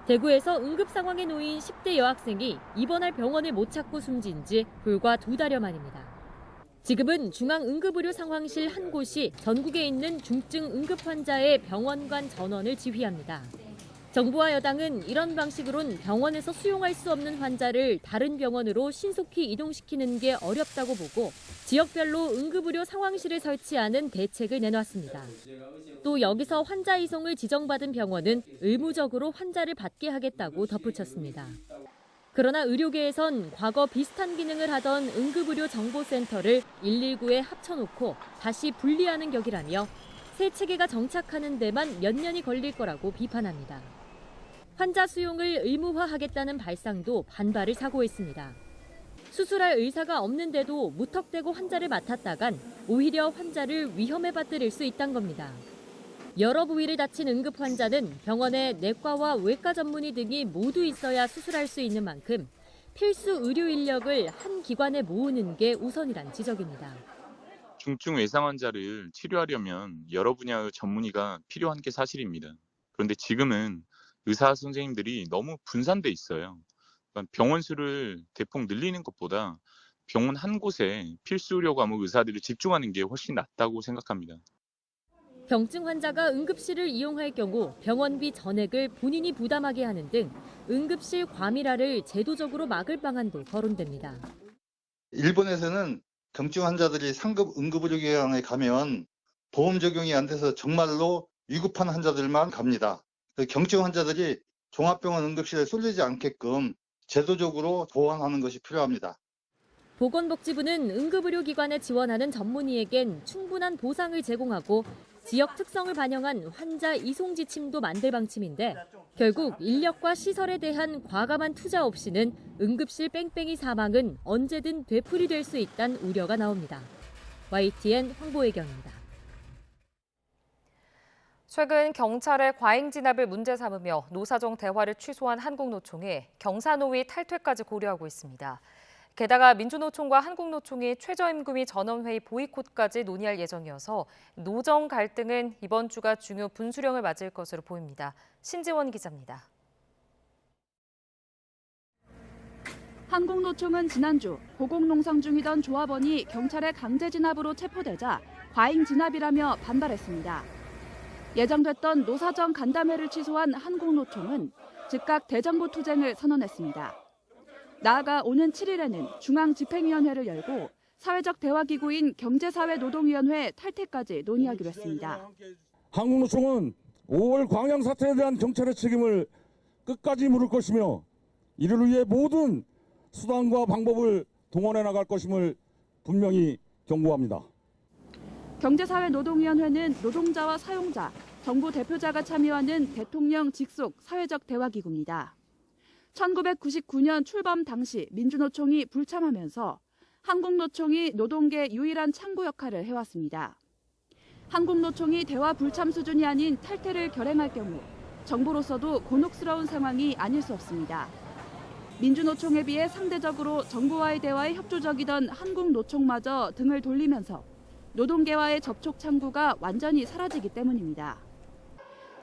대구에서 응급 상황에 놓인 10대 여학생이 입원할 병원을 못 찾고 숨진 지 불과 2달여 만입니다. 지금은 중앙응급의료 상황실 한 곳이 전국에 있는 중증 응급 환자의 병원 간 전원을 지휘합니다. 정부와 여당은 이런 방식으론 병원에서 수용할 수 없는 환자를 다른 병원으로 신속히 이동시키는 게 어렵다고 보고 지역별로 응급의료 상황실을 설치하는 대책을 내놨습니다. 또 여기서 환자 이송을 지정받은 병원은 의무적으로 환자를 받게 하겠다고 덧붙였습니다. 그러나 의료계에선 과거 비슷한 기능을 하던 응급의료 정보센터를 119에 합쳐놓고 다시 분리하는 격이라며 새 체계가 정착하는 데만 몇 년이 걸릴 거라고 비판합니다. 환자 수용을 의무화하겠다는 발상도 반발을 사고 있습니다. 수술할 의사가 없는데도 무턱대고 환자를 맡았다간 오히려 환자를 위험에 빠뜨릴 수 있다는 겁니다. 여러 부위를 다친 응급 환자는 병원에 내과와 외과 전문의 등이 모두 있어야 수술할 수 있는 만큼 필수 의료 인력을 한 기관에 모으는 게 우선이란 지적입니다. 중증 외상 환자를 치료하려면 여러 분야의 전문의가 필요한 게 사실입니다. 그런데 지금은 의사 선생님들이 너무 분산돼 있어요. 그러니까 병원 수를 대폭 늘리는 것보다 병원 한 곳에 필수 의료 과목 의사들을 집중하는 게 훨씬 낫다고 생각합니다. 경증 환자가 응급실을 이용할 경우 병원비 전액을 본인이 부담하게 하는 등 응급실 과밀화를 제도적으로 막을 방안도 거론됩니다. 일본에서는 경증 환자들이 상급 응급의료기관에 가면 보험 적용이 안 돼서 정말로 위급한 환자들만 갑니다. 경증 환자들이 종합병원 응급실에 쏠리지 않게끔 제도적으로 보완하는 것이 필요합니다. 보건복지부는 응급의료기관에 지원하는 전문의에겐 충분한 보상을 제공하고 지역 특성을 반영한 환자 이송 지침도 만들 방침인데 결국 인력과 시설에 대한 과감한 투자 없이는 응급실 뺑뺑이 사망은 언제든 되풀이될 수 있다는 우려가 나옵니다. YTN 황보혜경입니다. 최근 경찰의 과잉 진압을 문제 삼으며 노사정 대화를 취소한 한국노총이 경사노위 탈퇴까지 고려하고 있습니다. 게다가 민주노총과 한국노총이 최저임금위 전원회의 보이콧까지 논의할 예정이어서 노정 갈등은 이번 주가 중요 분수령을 맞을 것으로 보입니다. 신지원 기자입니다. 한국노총은 지난주 고공농성 중이던 조합원이 경찰의 강제 진압으로 체포되자 과잉 진압이라며 반발했습니다. 예정됐던 노사정 간담회를 취소한 한국노총은 즉각 대정부 투쟁을 선언했습니다. 나아가 오는 7일에는 중앙집행위원회를 열고 사회적 대화기구인 경제사회노동위원회 탈퇴까지 논의하기로 했습니다. 한국노총은 5월 광양 사태에 대한 경찰의 책임을 끝까지 물을 것이며 이를 위해 모든 수단과 방법을 동원해 나갈 것임을 분명히 경고합니다. 경제사회노동위원회는 노동자와 사용자, 정부 대표자가 참여하는 대통령 직속 사회적 대화기구입니다. 1999년 출범 당시 민주노총이 불참하면서 한국노총이 노동계 유일한 창구 역할을 해왔습니다. 한국노총이 대화 불참 수준이 아닌 탈퇴를 결행할 경우 정부로서도 곤혹스러운 상황이 아닐 수 없습니다. 민주노총에 비해 상대적으로 정부와의 대화에 협조적이던 한국노총마저 등을 돌리면서 노동계와의 접촉 창구가 완전히 사라지기 때문입니다.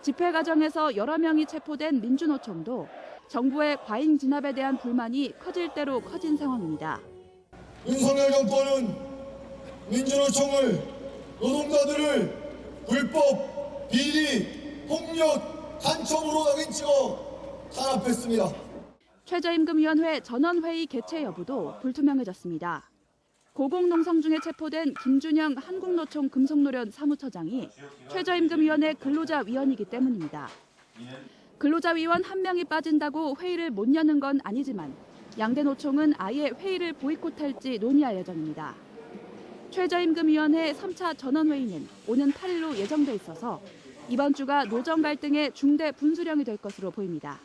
집회 과정에서 여러 명이 체포된 민주노총도 정부의 과잉 진압에 대한 불만이 커질 대로 커진 상황입니다. 윤석열 정권은 민주노총을 노동자들을 불법, 비리, 폭력, 간첩으로 낙인찍어 탄압했습니다. 최저임금위원회 전원회의 개최 여부도 불투명해졌습니다. 고공농성 중에 체포된 김준영 한국노총 금속노련 사무처장이 최저임금위원회 근로자위원이기 때문입니다. 근로자위원 한 명이 빠진다고 회의를 못 여는 건 아니지만 양대 노총은 아예 회의를 보이콧할지 논의할 예정입니다. 최저임금위원회 3차 전원회의는 오는 8일로 예정돼 있어서 이번 주가 노정 갈등의 중대 분수령이 될 것으로 보입니다.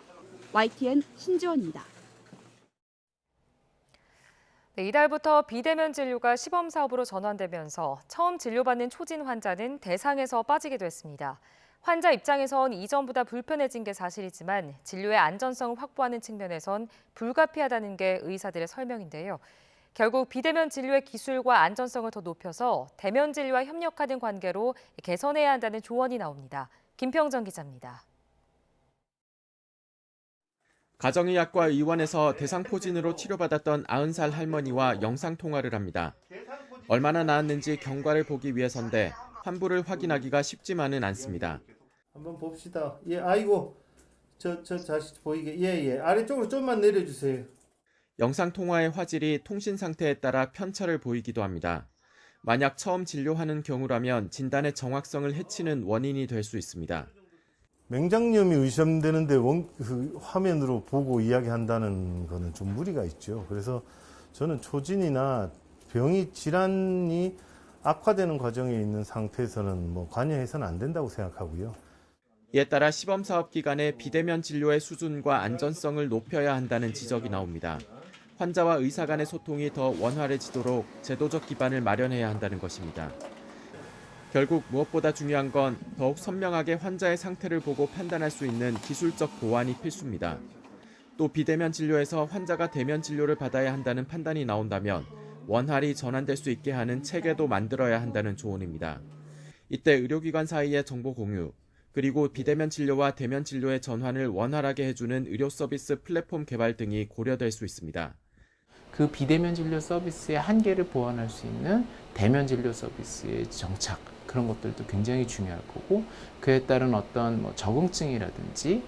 YTN 신지원입니다. 네, 이달부터 비대면 진료가 시범 사업으로 전환되면서 처음 진료받는 초진 환자는 대상에서 빠지게 됐습니다. 환자 입장에선 이전보다 불편해진 게 사실이지만 진료의 안전성을 확보하는 측면에선 불가피하다는 게 의사들의 설명인데요. 결국 비대면 진료의 기술과 안전성을 더 높여서 대면 진료와 협력하는 관계로 개선해야 한다는 조언이 나옵니다. 김평정 기자입니다. 가정의학과 의원에서 대상포진으로 치료받았던 90살 할머니와 영상통화를 합니다. 얼마나 나았는지 경과를 보기 위해서인데 환부를 확인하기가 쉽지만은 않습니다. 한번 봅시다. 예, 아이고, 저 자식 보이게. 예. 아래쪽으로 좀만 내려주세요. 영상통화의 화질이 통신 상태에 따라 편차를 보이기도 합니다. 만약 처음 진료하는 경우라면 진단의 정확성을 해치는 원인이 될 수 있습니다. 맹장염이 의심되는데 화면으로 보고 이야기한다는 거는 좀 무리가 있죠. 그래서 저는 초진이나 병이 질환이 악화되는 과정에 있는 상태에서는 관여해서는 안 된다고 생각하고요. 이에 따라 시범사업 기간에 비대면 진료의 수준과 안전성을 높여야 한다는 지적이 나옵니다. 환자와 의사 간의 소통이 더 원활해지도록 제도적 기반을 마련해야 한다는 것입니다. 결국 무엇보다 중요한 건 더욱 선명하게 환자의 상태를 보고 판단할 수 있는 기술적 보완이 필수입니다. 또 비대면 진료에서 환자가 대면 진료를 받아야 한다는 판단이 나온다면 원활히 전환될 수 있게 하는 체계도 만들어야 한다는 조언입니다. 이때 의료기관 사이의 정보 공유, 그리고 비대면 진료와 대면 진료의 전환을 원활하게 해주는 의료 서비스 플랫폼 개발 등이 고려될 수 있습니다. 그 비대면 진료 서비스의 한계를 보완할 수 있는 대면 진료 서비스의 정착, 그런 것들도 굉장히 중요할 거고, 그에 따른 어떤 적응증이라든지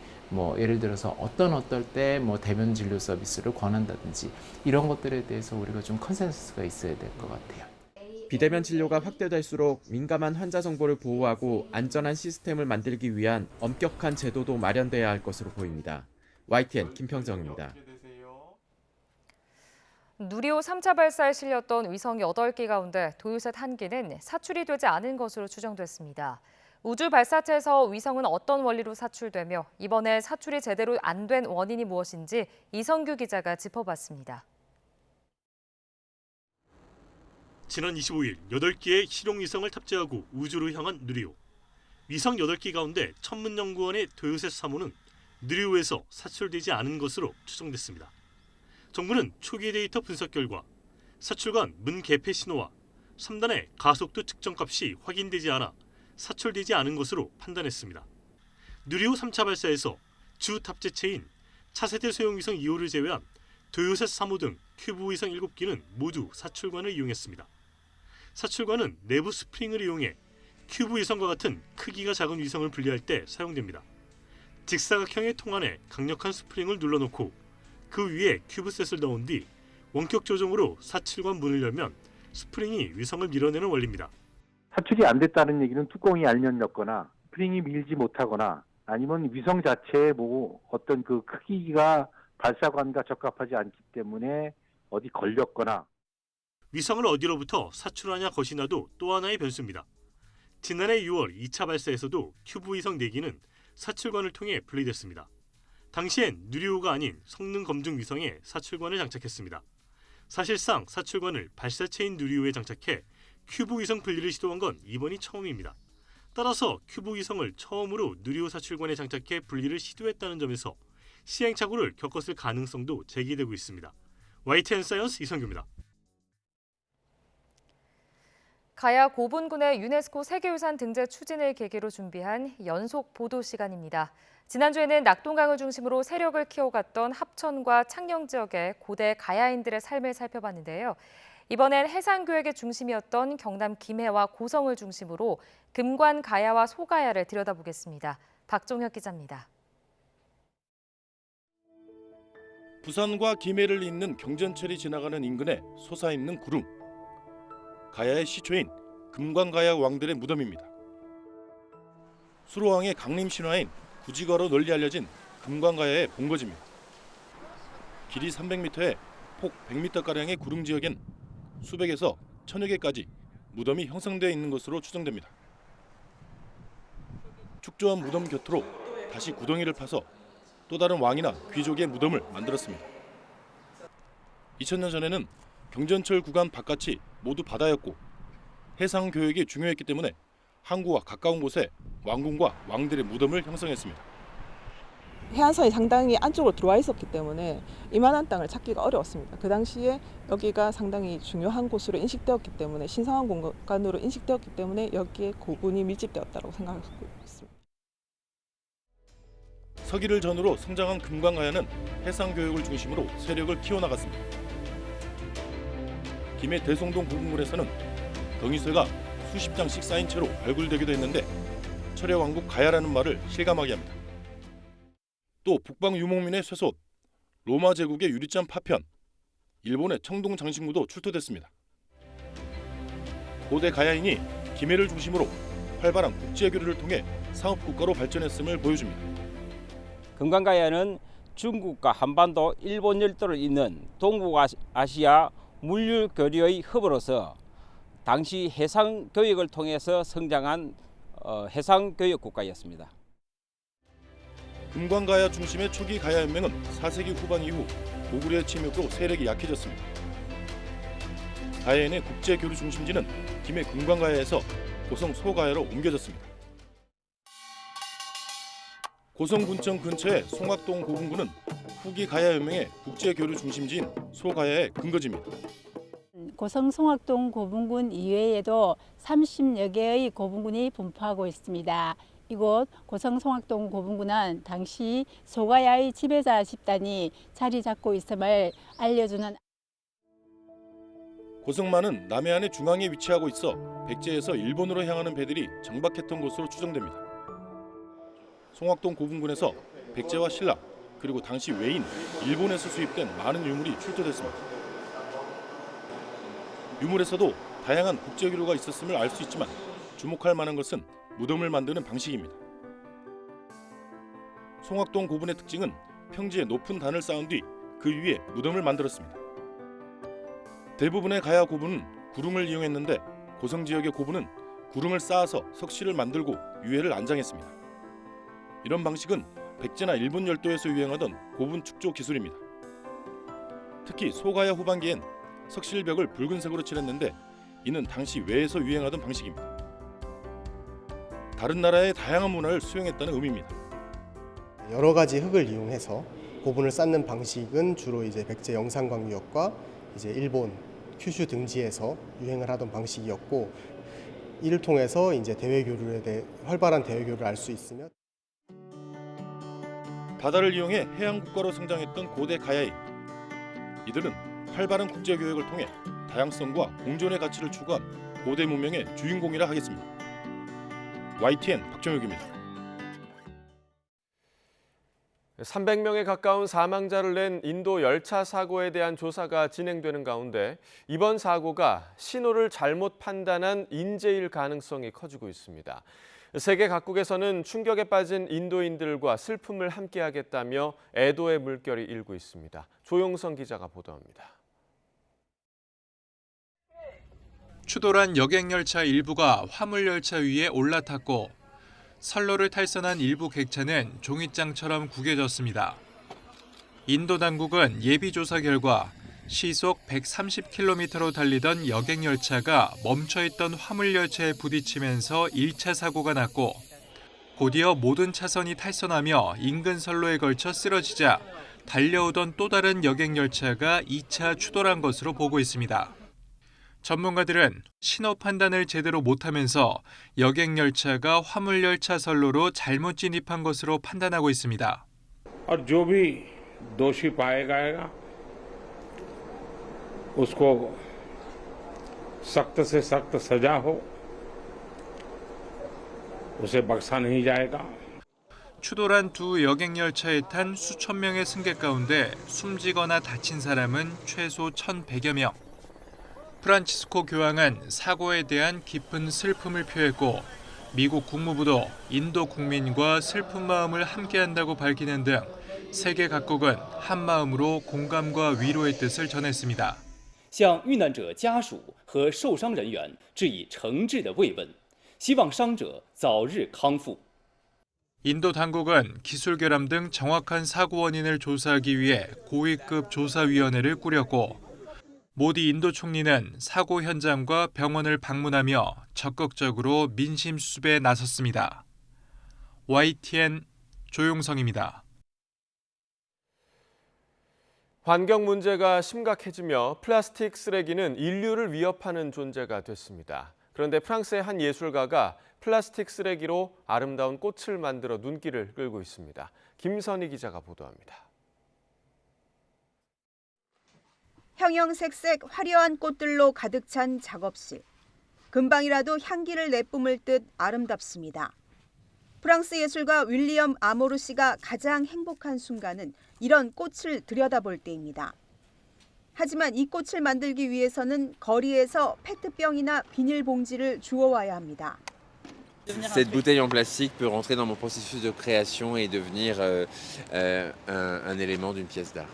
예를 들어서 어떨 때 대면 진료 서비스를 권한다든지 이런 것들에 대해서 우리가 좀 컨센서스가 있어야 될 것 같아요. 비대면 진료가 확대될수록 민감한 환자 정보를 보호하고 안전한 시스템을 만들기 위한 엄격한 제도도 마련돼야 할 것으로 보입니다. YTN 김평정입니다. 누리호 3차 발사에 실렸던 위성 8개 가운데 도유셋 1개는 사출이 되지 않은 것으로 추정됐습니다. 우주 발사체에서 위성은 어떤 원리로 사출되며 이번에 사출이 제대로 안 된 원인이 무엇인지 이성규 기자가 짚어봤습니다. 지난 25일 8개의 실용위성을 탑재하고 우주로 향한 누리호. 위성 8개 가운데 천문연구원의 도요셋 3호는 누리호에서 사출되지 않은 것으로 추정됐습니다. 정부는 초기 데이터 분석 결과 사출관 문 개폐 신호와 3단의 가속도 측정값이 확인되지 않아 사출되지 않은 것으로 판단했습니다. 누리호 3차 발사에서 주 탑재체인 차세대 소형위성 2호를 제외한 도요셋 3호 등 큐브 위성 7기는 모두 사출관을 이용했습니다. 사출관은 내부 스프링을 이용해 큐브 위성과 같은 크기가 작은 위성을 분리할 때 사용됩니다. 직사각형의 통 안에 강력한 스프링을 눌러놓고 그 위에 큐브셋을 넣은 뒤 원격 조종으로 사출관 문을 열면 스프링이 위성을 밀어내는 원리입니다. 사출이 안 됐다는 얘기는 뚜껑이 알면렸거나 스프링이 밀지 못하거나 아니면 위성 자체의 어떤 그 크기가 발사관과 적합하지 않기 때문에 어디 걸렸거나. 위성을 어디로부터 사출하냐 것이나도 또 하나의 변수입니다. 지난해 6월 2차 발사에서도 큐브 위성 4기는 사출관을 통해 분리됐습니다. 당시엔 누리호가 아닌 성능 검증 위성에 사출관을 장착했습니다. 사실상 사출관을 발사체인 누리호에 장착해 큐브 위성 분리를 시도한 건 이번이 처음입니다. 따라서 큐브 위성을 처음으로 누리호 사출관에 장착해 분리를 시도했다는 점에서 시행착오를 겪었을 가능성도 제기되고 있습니다. YTN 사이언스 이성규입니다. 가야 고분군의 유네스코 세계유산 등재 추진을 계기로 준비한 연속 보도 시간입니다. 지난주에는 낙동강을 중심으로 세력을 키워갔던 합천과 창녕 지역의 고대 가야인들의 삶을 살펴봤는데요. 이번엔 해상교역의 중심이었던 경남 김해와 고성을 중심으로 금관 가야와 소가야를 들여다보겠습니다. 박종혁 기자입니다. 부산과 김해를 잇는 경전철이 지나가는 인근에 솟아있는 구름. 가야의 시초인 금관가야 왕들의 무덤입니다. 수로왕의 강림 신화인 구지가로 널리 알려진 금관가야의 본거지입니다. 길이 300m에 폭 100m가량의 구릉 지역엔 수백에서 천여 개까지 무덤이 형성되어 있는 것으로 추정됩니다. 축조한 무덤 곁으로 다시 구덩이를 파서 또 다른 왕이나 귀족의 무덤을 만들었습니다. 2000년 전에는 경전철 구간 바깥이 모두 바다였고 해상 교역이 중요했기 때문에 항구와 가까운 곳에 왕궁과 왕들의 무덤을 형성했습니다. 해안선이 상당히 안쪽으로 들어와 있었기 때문에 이만한 땅을 찾기가 어려웠습니다. 그 당시에 여기가 상당히 중요한 곳으로 인식되었기 때문에 신성한 공간으로 인식되었기 때문에 여기에 고분이 밀집되었다고 생각하고 있습니다. 서기를 전후로 성장한 금관가야는 해상 교역을 중심으로 세력을 키워나갔습니다. 김해 대송동 고분군에서는 덩이쇠가 수십 장씩 쌓인 채로 발굴되기도 했는데 철의 왕국 가야라는 말을 실감하게 합니다. 또 북방 유목민의 쇠솥, 로마 제국의 유리잔 파편, 일본의 청동 장신구도 출토됐습니다. 고대 가야인이 김해를 중심으로 활발한 국제교류를 통해 상업국가로 발전했음을 보여줍니다. 금관가야는 중국과 한반도, 일본 열도를 잇는 동북아시아 물류교류의 허브로서 당시 해상교역을 통해서 성장한 해상교역 국가였습니다. 금관가야 중심의 초기 가야연맹은 4세기 후반 이후 고구려의 침입으로 세력이 약해졌습니다. 가야인의 국제교류 중심지는 김해 금관가야에서 고성 소가야로 옮겨졌습니다. 고성군청 근처의 송악동 고분군은 후기 가야연맹의 국제교류 중심지인 소가야의 근거지입니다. 고성 송악동 고분군 이외에도 30여 개의 고분군이 분포하고 있습니다. 이곳 고성 송악동 고분군은 당시 소가야의 지배자 집단이 자리 잡고 있음을 알려주는. 고성만은 남해안의 중앙에 위치하고 있어 백제에서 일본으로 향하는 배들이 정박했던 곳으로 추정됩니다. 송악동 고분군에서 백제와 신라 그리고 당시 외인 일본에서 수입된 많은 유물이 출토됐습니다. 유물에서도 다양한 국제교류가 있었음을 알 수 있지만 주목할 만한 것은 무덤을 만드는 방식입니다. 송악동 고분의 특징은 평지에 높은 단을 쌓은 뒤 그 위에 무덤을 만들었습니다. 대부분의 가야 고분은 구릉을 이용했는데 고성 지역의 고분은 구름을 쌓아서 석실을 만들고 유해를 안장했습니다. 이런 방식은 백제나 일본 열도에서 유행하던 고분 축조 기술입니다. 특히 소가야 후반기엔 석실벽을 붉은색으로 칠했는데 이는 당시 외에서 유행하던 방식입니다. 다른 나라의 다양한 문화를 수용했다는 의미입니다. 여러 가지 흙을 이용해서 고분을 쌓는 방식은 주로 이제 백제 영산광유역과 이제 일본 큐슈 등지에서 유행을 하던 방식이었고, 이를 통해서 이제 대외교류에 대해 활발한 대외교류를 알 수 있으며, 바다를 이용해 해양 국가로 성장했던 고대 가야인. 이들은 활발한 국제 교역을 통해 다양성과 공존의 가치를 추구한 고대 문명의 주인공이라 하겠습니다. YTN 박정혁입니다. 300명에 가까운 사망자를 낸 인도 열차 사고에 대한 조사가 진행되는 가운데 이번 사고가 신호를 잘못 판단한 인재일 가능성이 커지고 있습니다. 세계 각국에서는 충격에 빠진 인도인들과 슬픔을 함께하겠다며 애도의 물결이 일고 있습니다. 조용성 기자가 보도합니다. 추돌한 여객열차 일부가 화물열차 위에 올라탔고 선로를 탈선한 일부 객차는 종잇장처럼 구겨졌습니다. 인도 당국은 예비조사 결과 시속 130km로 달리던 여객열차가 멈춰있던 화물열차에 부딪히면서 1차 사고가 났고 곧이어 모든 차선이 탈선하며 인근 선로에 걸쳐 쓰러지자 달려오던 또 다른 여객열차가 2차 추돌한 것으로 보고 있습니다. 전문가들은 신호 판단을 제대로 못하면서 여객열차가 화물열차 선로로 잘못 진입한 것으로 판단하고 있습니다. और जो भी दोषी पाया जाएगा उसको सख्त से सख्त सजा हो उसे बख्शा नहीं जाएगा. 추돌한 두 여객열차에 탄 수천 명의 승객 가운데 숨지거나 다친 사람은 최소 1,100여 명. 프란치스코 교황은 사고에 대한 깊은 슬픔을 표했고 미국 국무부도 인도 국민과 슬픈 마음을 함께한다고 밝히는 등 세계 각국은 한마음으로 공감과 위로의 뜻을 전했습니다. 向遇难者家属和受伤人员致以诚挚的慰问，希望伤者早日康复。 인도 당국은 기술 결함 등 정확한 사고 원인을 조사하기 위해 고위급 조사위원회를 꾸렸고 모디 인도 총리는 사고 현장과 병원을 방문하며 적극적으로 민심 수습에 나섰습니다. YTN 조용성입니다. 환경 문제가 심각해지며 플라스틱 쓰레기는 인류를 위협하는 존재가 됐습니다. 그런데 프랑스의 한 예술가가 플라스틱 쓰레기로 아름다운 꽃을 만들어 눈길을 끌고 있습니다. 김선희 기자가 보도합니다. 형형색색 화려한 꽃들로 가득 찬 작업실. 금방이라도 향기를 내뿜을 듯 아름답습니다. 프랑스 예술가 윌리엄 아모르시가 가장 행복한 순간은 이런 꽃을 들여다볼 때입니다. 하지만 이 꽃을 만들기 위해서는 거리에서 페트병이나 비닐봉지를 주워와야 합니다. Cette bouteille en plastique peut rentrer dans mon processus de création et devenir un élément d'une pièce d'art.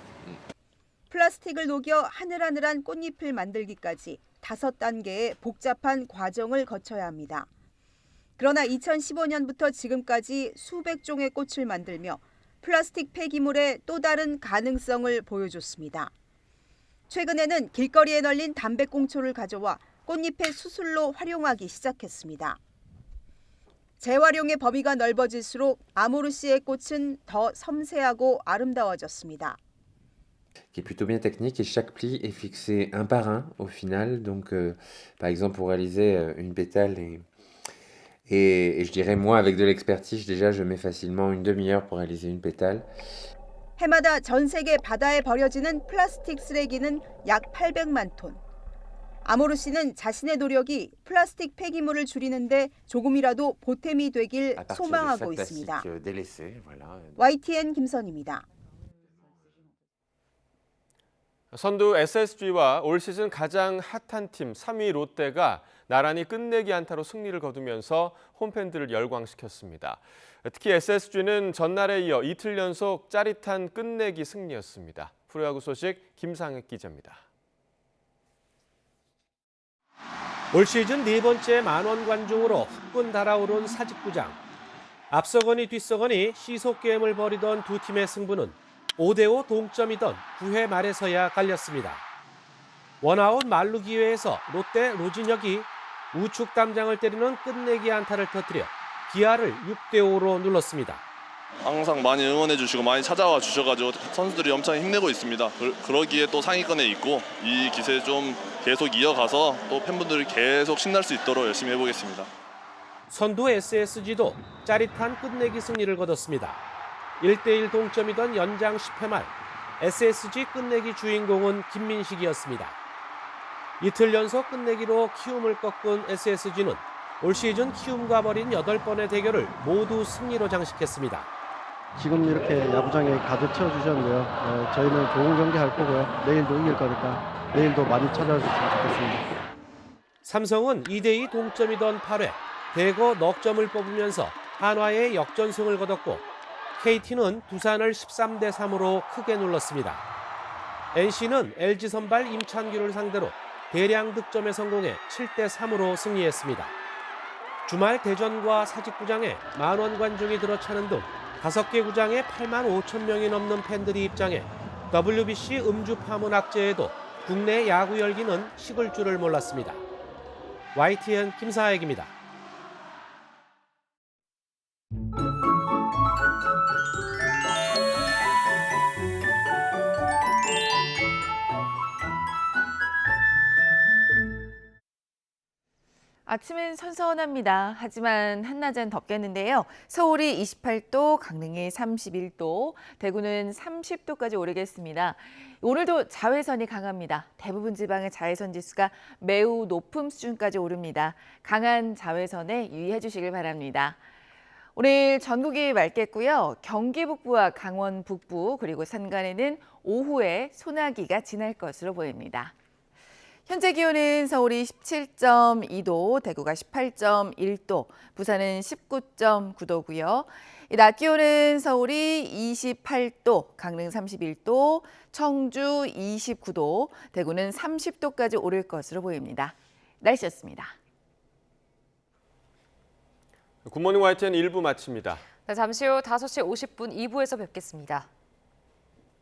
플라스틱을 녹여 하늘하늘한 꽃잎을 만들기까지 5단계의 복잡한 과정을 거쳐야 합니다. 그러나 2015년부터 지금까지 수백 종의 꽃을 만들며 플라스틱 폐기물의 또 다른 가능성을 보여줬습니다. 최근에는 길거리에 널린 담배꽁초를 가져와 꽃잎의 수술로 활용하기 시작했습니다. 재활용의 범위가 넓어질수록 아모르시의 꽃은 더 섬세하고 아름다워졌습니다. Qui est plutôt bien technique et chaque pli est fixé un par un au final. Donc, par exemple, pour réaliser une pétale et je dirais moi avec de l'expertise déjà je mets facilement une demi-heure pour réaliser une pétale. 해마다 전 세계 바다에 버려지는 플라스틱 쓰레기는 약 800만 톤. 아모르시는 자신의 노력이 플라스틱 폐기물을 줄이는데 조금이라도 보탬이 되길 소망하고 있습니다. YTN 김선입니다. 선두 SSG와 올 시즌 가장 핫한 팀 3위 롯데가 나란히 끝내기 안타로 승리를 거두면서 홈팬들을 열광시켰습니다. 특히 SSG는 전날에 이어 이틀 연속 짜릿한 끝내기 승리였습니다. 프로야구 소식 김상혁 기자입니다. 올 시즌 네 번째 만원 관중으로 후끈 달아오른 사직구장. 앞서거니 뒤서거니 시속 게임을 벌이던 두 팀의 승부는 5대5 동점이던 9회 말에서야 갈렸습니다. 원아웃 만루 기회에서 롯데 로진혁이 우측 담장을 때리는 끝내기 안타를 터뜨려 기아를 6대5로 눌렀습니다. 항상 많이 응원해 주시고 많이 찾아와 주셔가지고 선수들이 엄청 힘내고 있습니다. 그러기에 또 상위권에 있고 이 기세 좀 계속 이어가서 또 팬분들이 계속 신날 수 있도록 열심히 해보겠습니다. 선두 SSG도 짜릿한 끝내기 승리를 거뒀습니다. 1대1 동점이던 연장 10회 말 SSG 끝내기 주인공은 김민식이었습니다. 이틀 연속 끝내기로 키움을 꺾은 SSG는 올 시즌 키움과 벌인 8번의 대결을 모두 승리로 장식했습니다. 지금 이렇게 야구장에 가득 채워주셨는데요. 저희는 좋은 경기 할 거고요. 내일도 이길 거니까 내일도 많이 찾아주셨으면 좋겠습니다. 삼성은 2대2 동점이던 8회 대거 넉 점을 뽑으면서 한화의 역전승을 거뒀고 KT는 두산을 13대3으로 크게 눌렀습니다. NC는 LG 선발 임찬규를 상대로 대량 득점에 성공해 7대3으로 승리했습니다. 주말 대전과 사직구장에 만원 관중이 들어차는 등 5개 구장에 8만 5천 명이 넘는 팬들이 입장해 WBC 음주 파문 악재에도 국내 야구 열기는 식을 줄을 몰랐습니다. YTN 김사익입니다. 아침은 선선합니다. 하지만 한낮은 덥겠는데요. 서울이 28도, 강릉이 31도, 대구는 30도까지 오르겠습니다. 오늘도 자외선이 강합니다. 대부분 지방의 자외선 지수가 매우 높은 수준까지 오릅니다. 강한 자외선에 유의해 주시길 바랍니다. 오늘 전국이 맑겠고요. 경기 북부와 강원 북부 그리고 산간에는 오후에 소나기가 지날 것으로 보입니다. 현재 기온은 서울이 17.2도, 대구가 18.1도, 부산은 19.9도고요. 낮 기온은 서울이 28도, 강릉 31도, 청주 29도, 대구는 30도까지 오를 것으로 보입니다. 날씨였습니다. 굿모닝 YTN 1부 마칩니다. 잠시 후 5시 50분 2부에서 뵙겠습니다.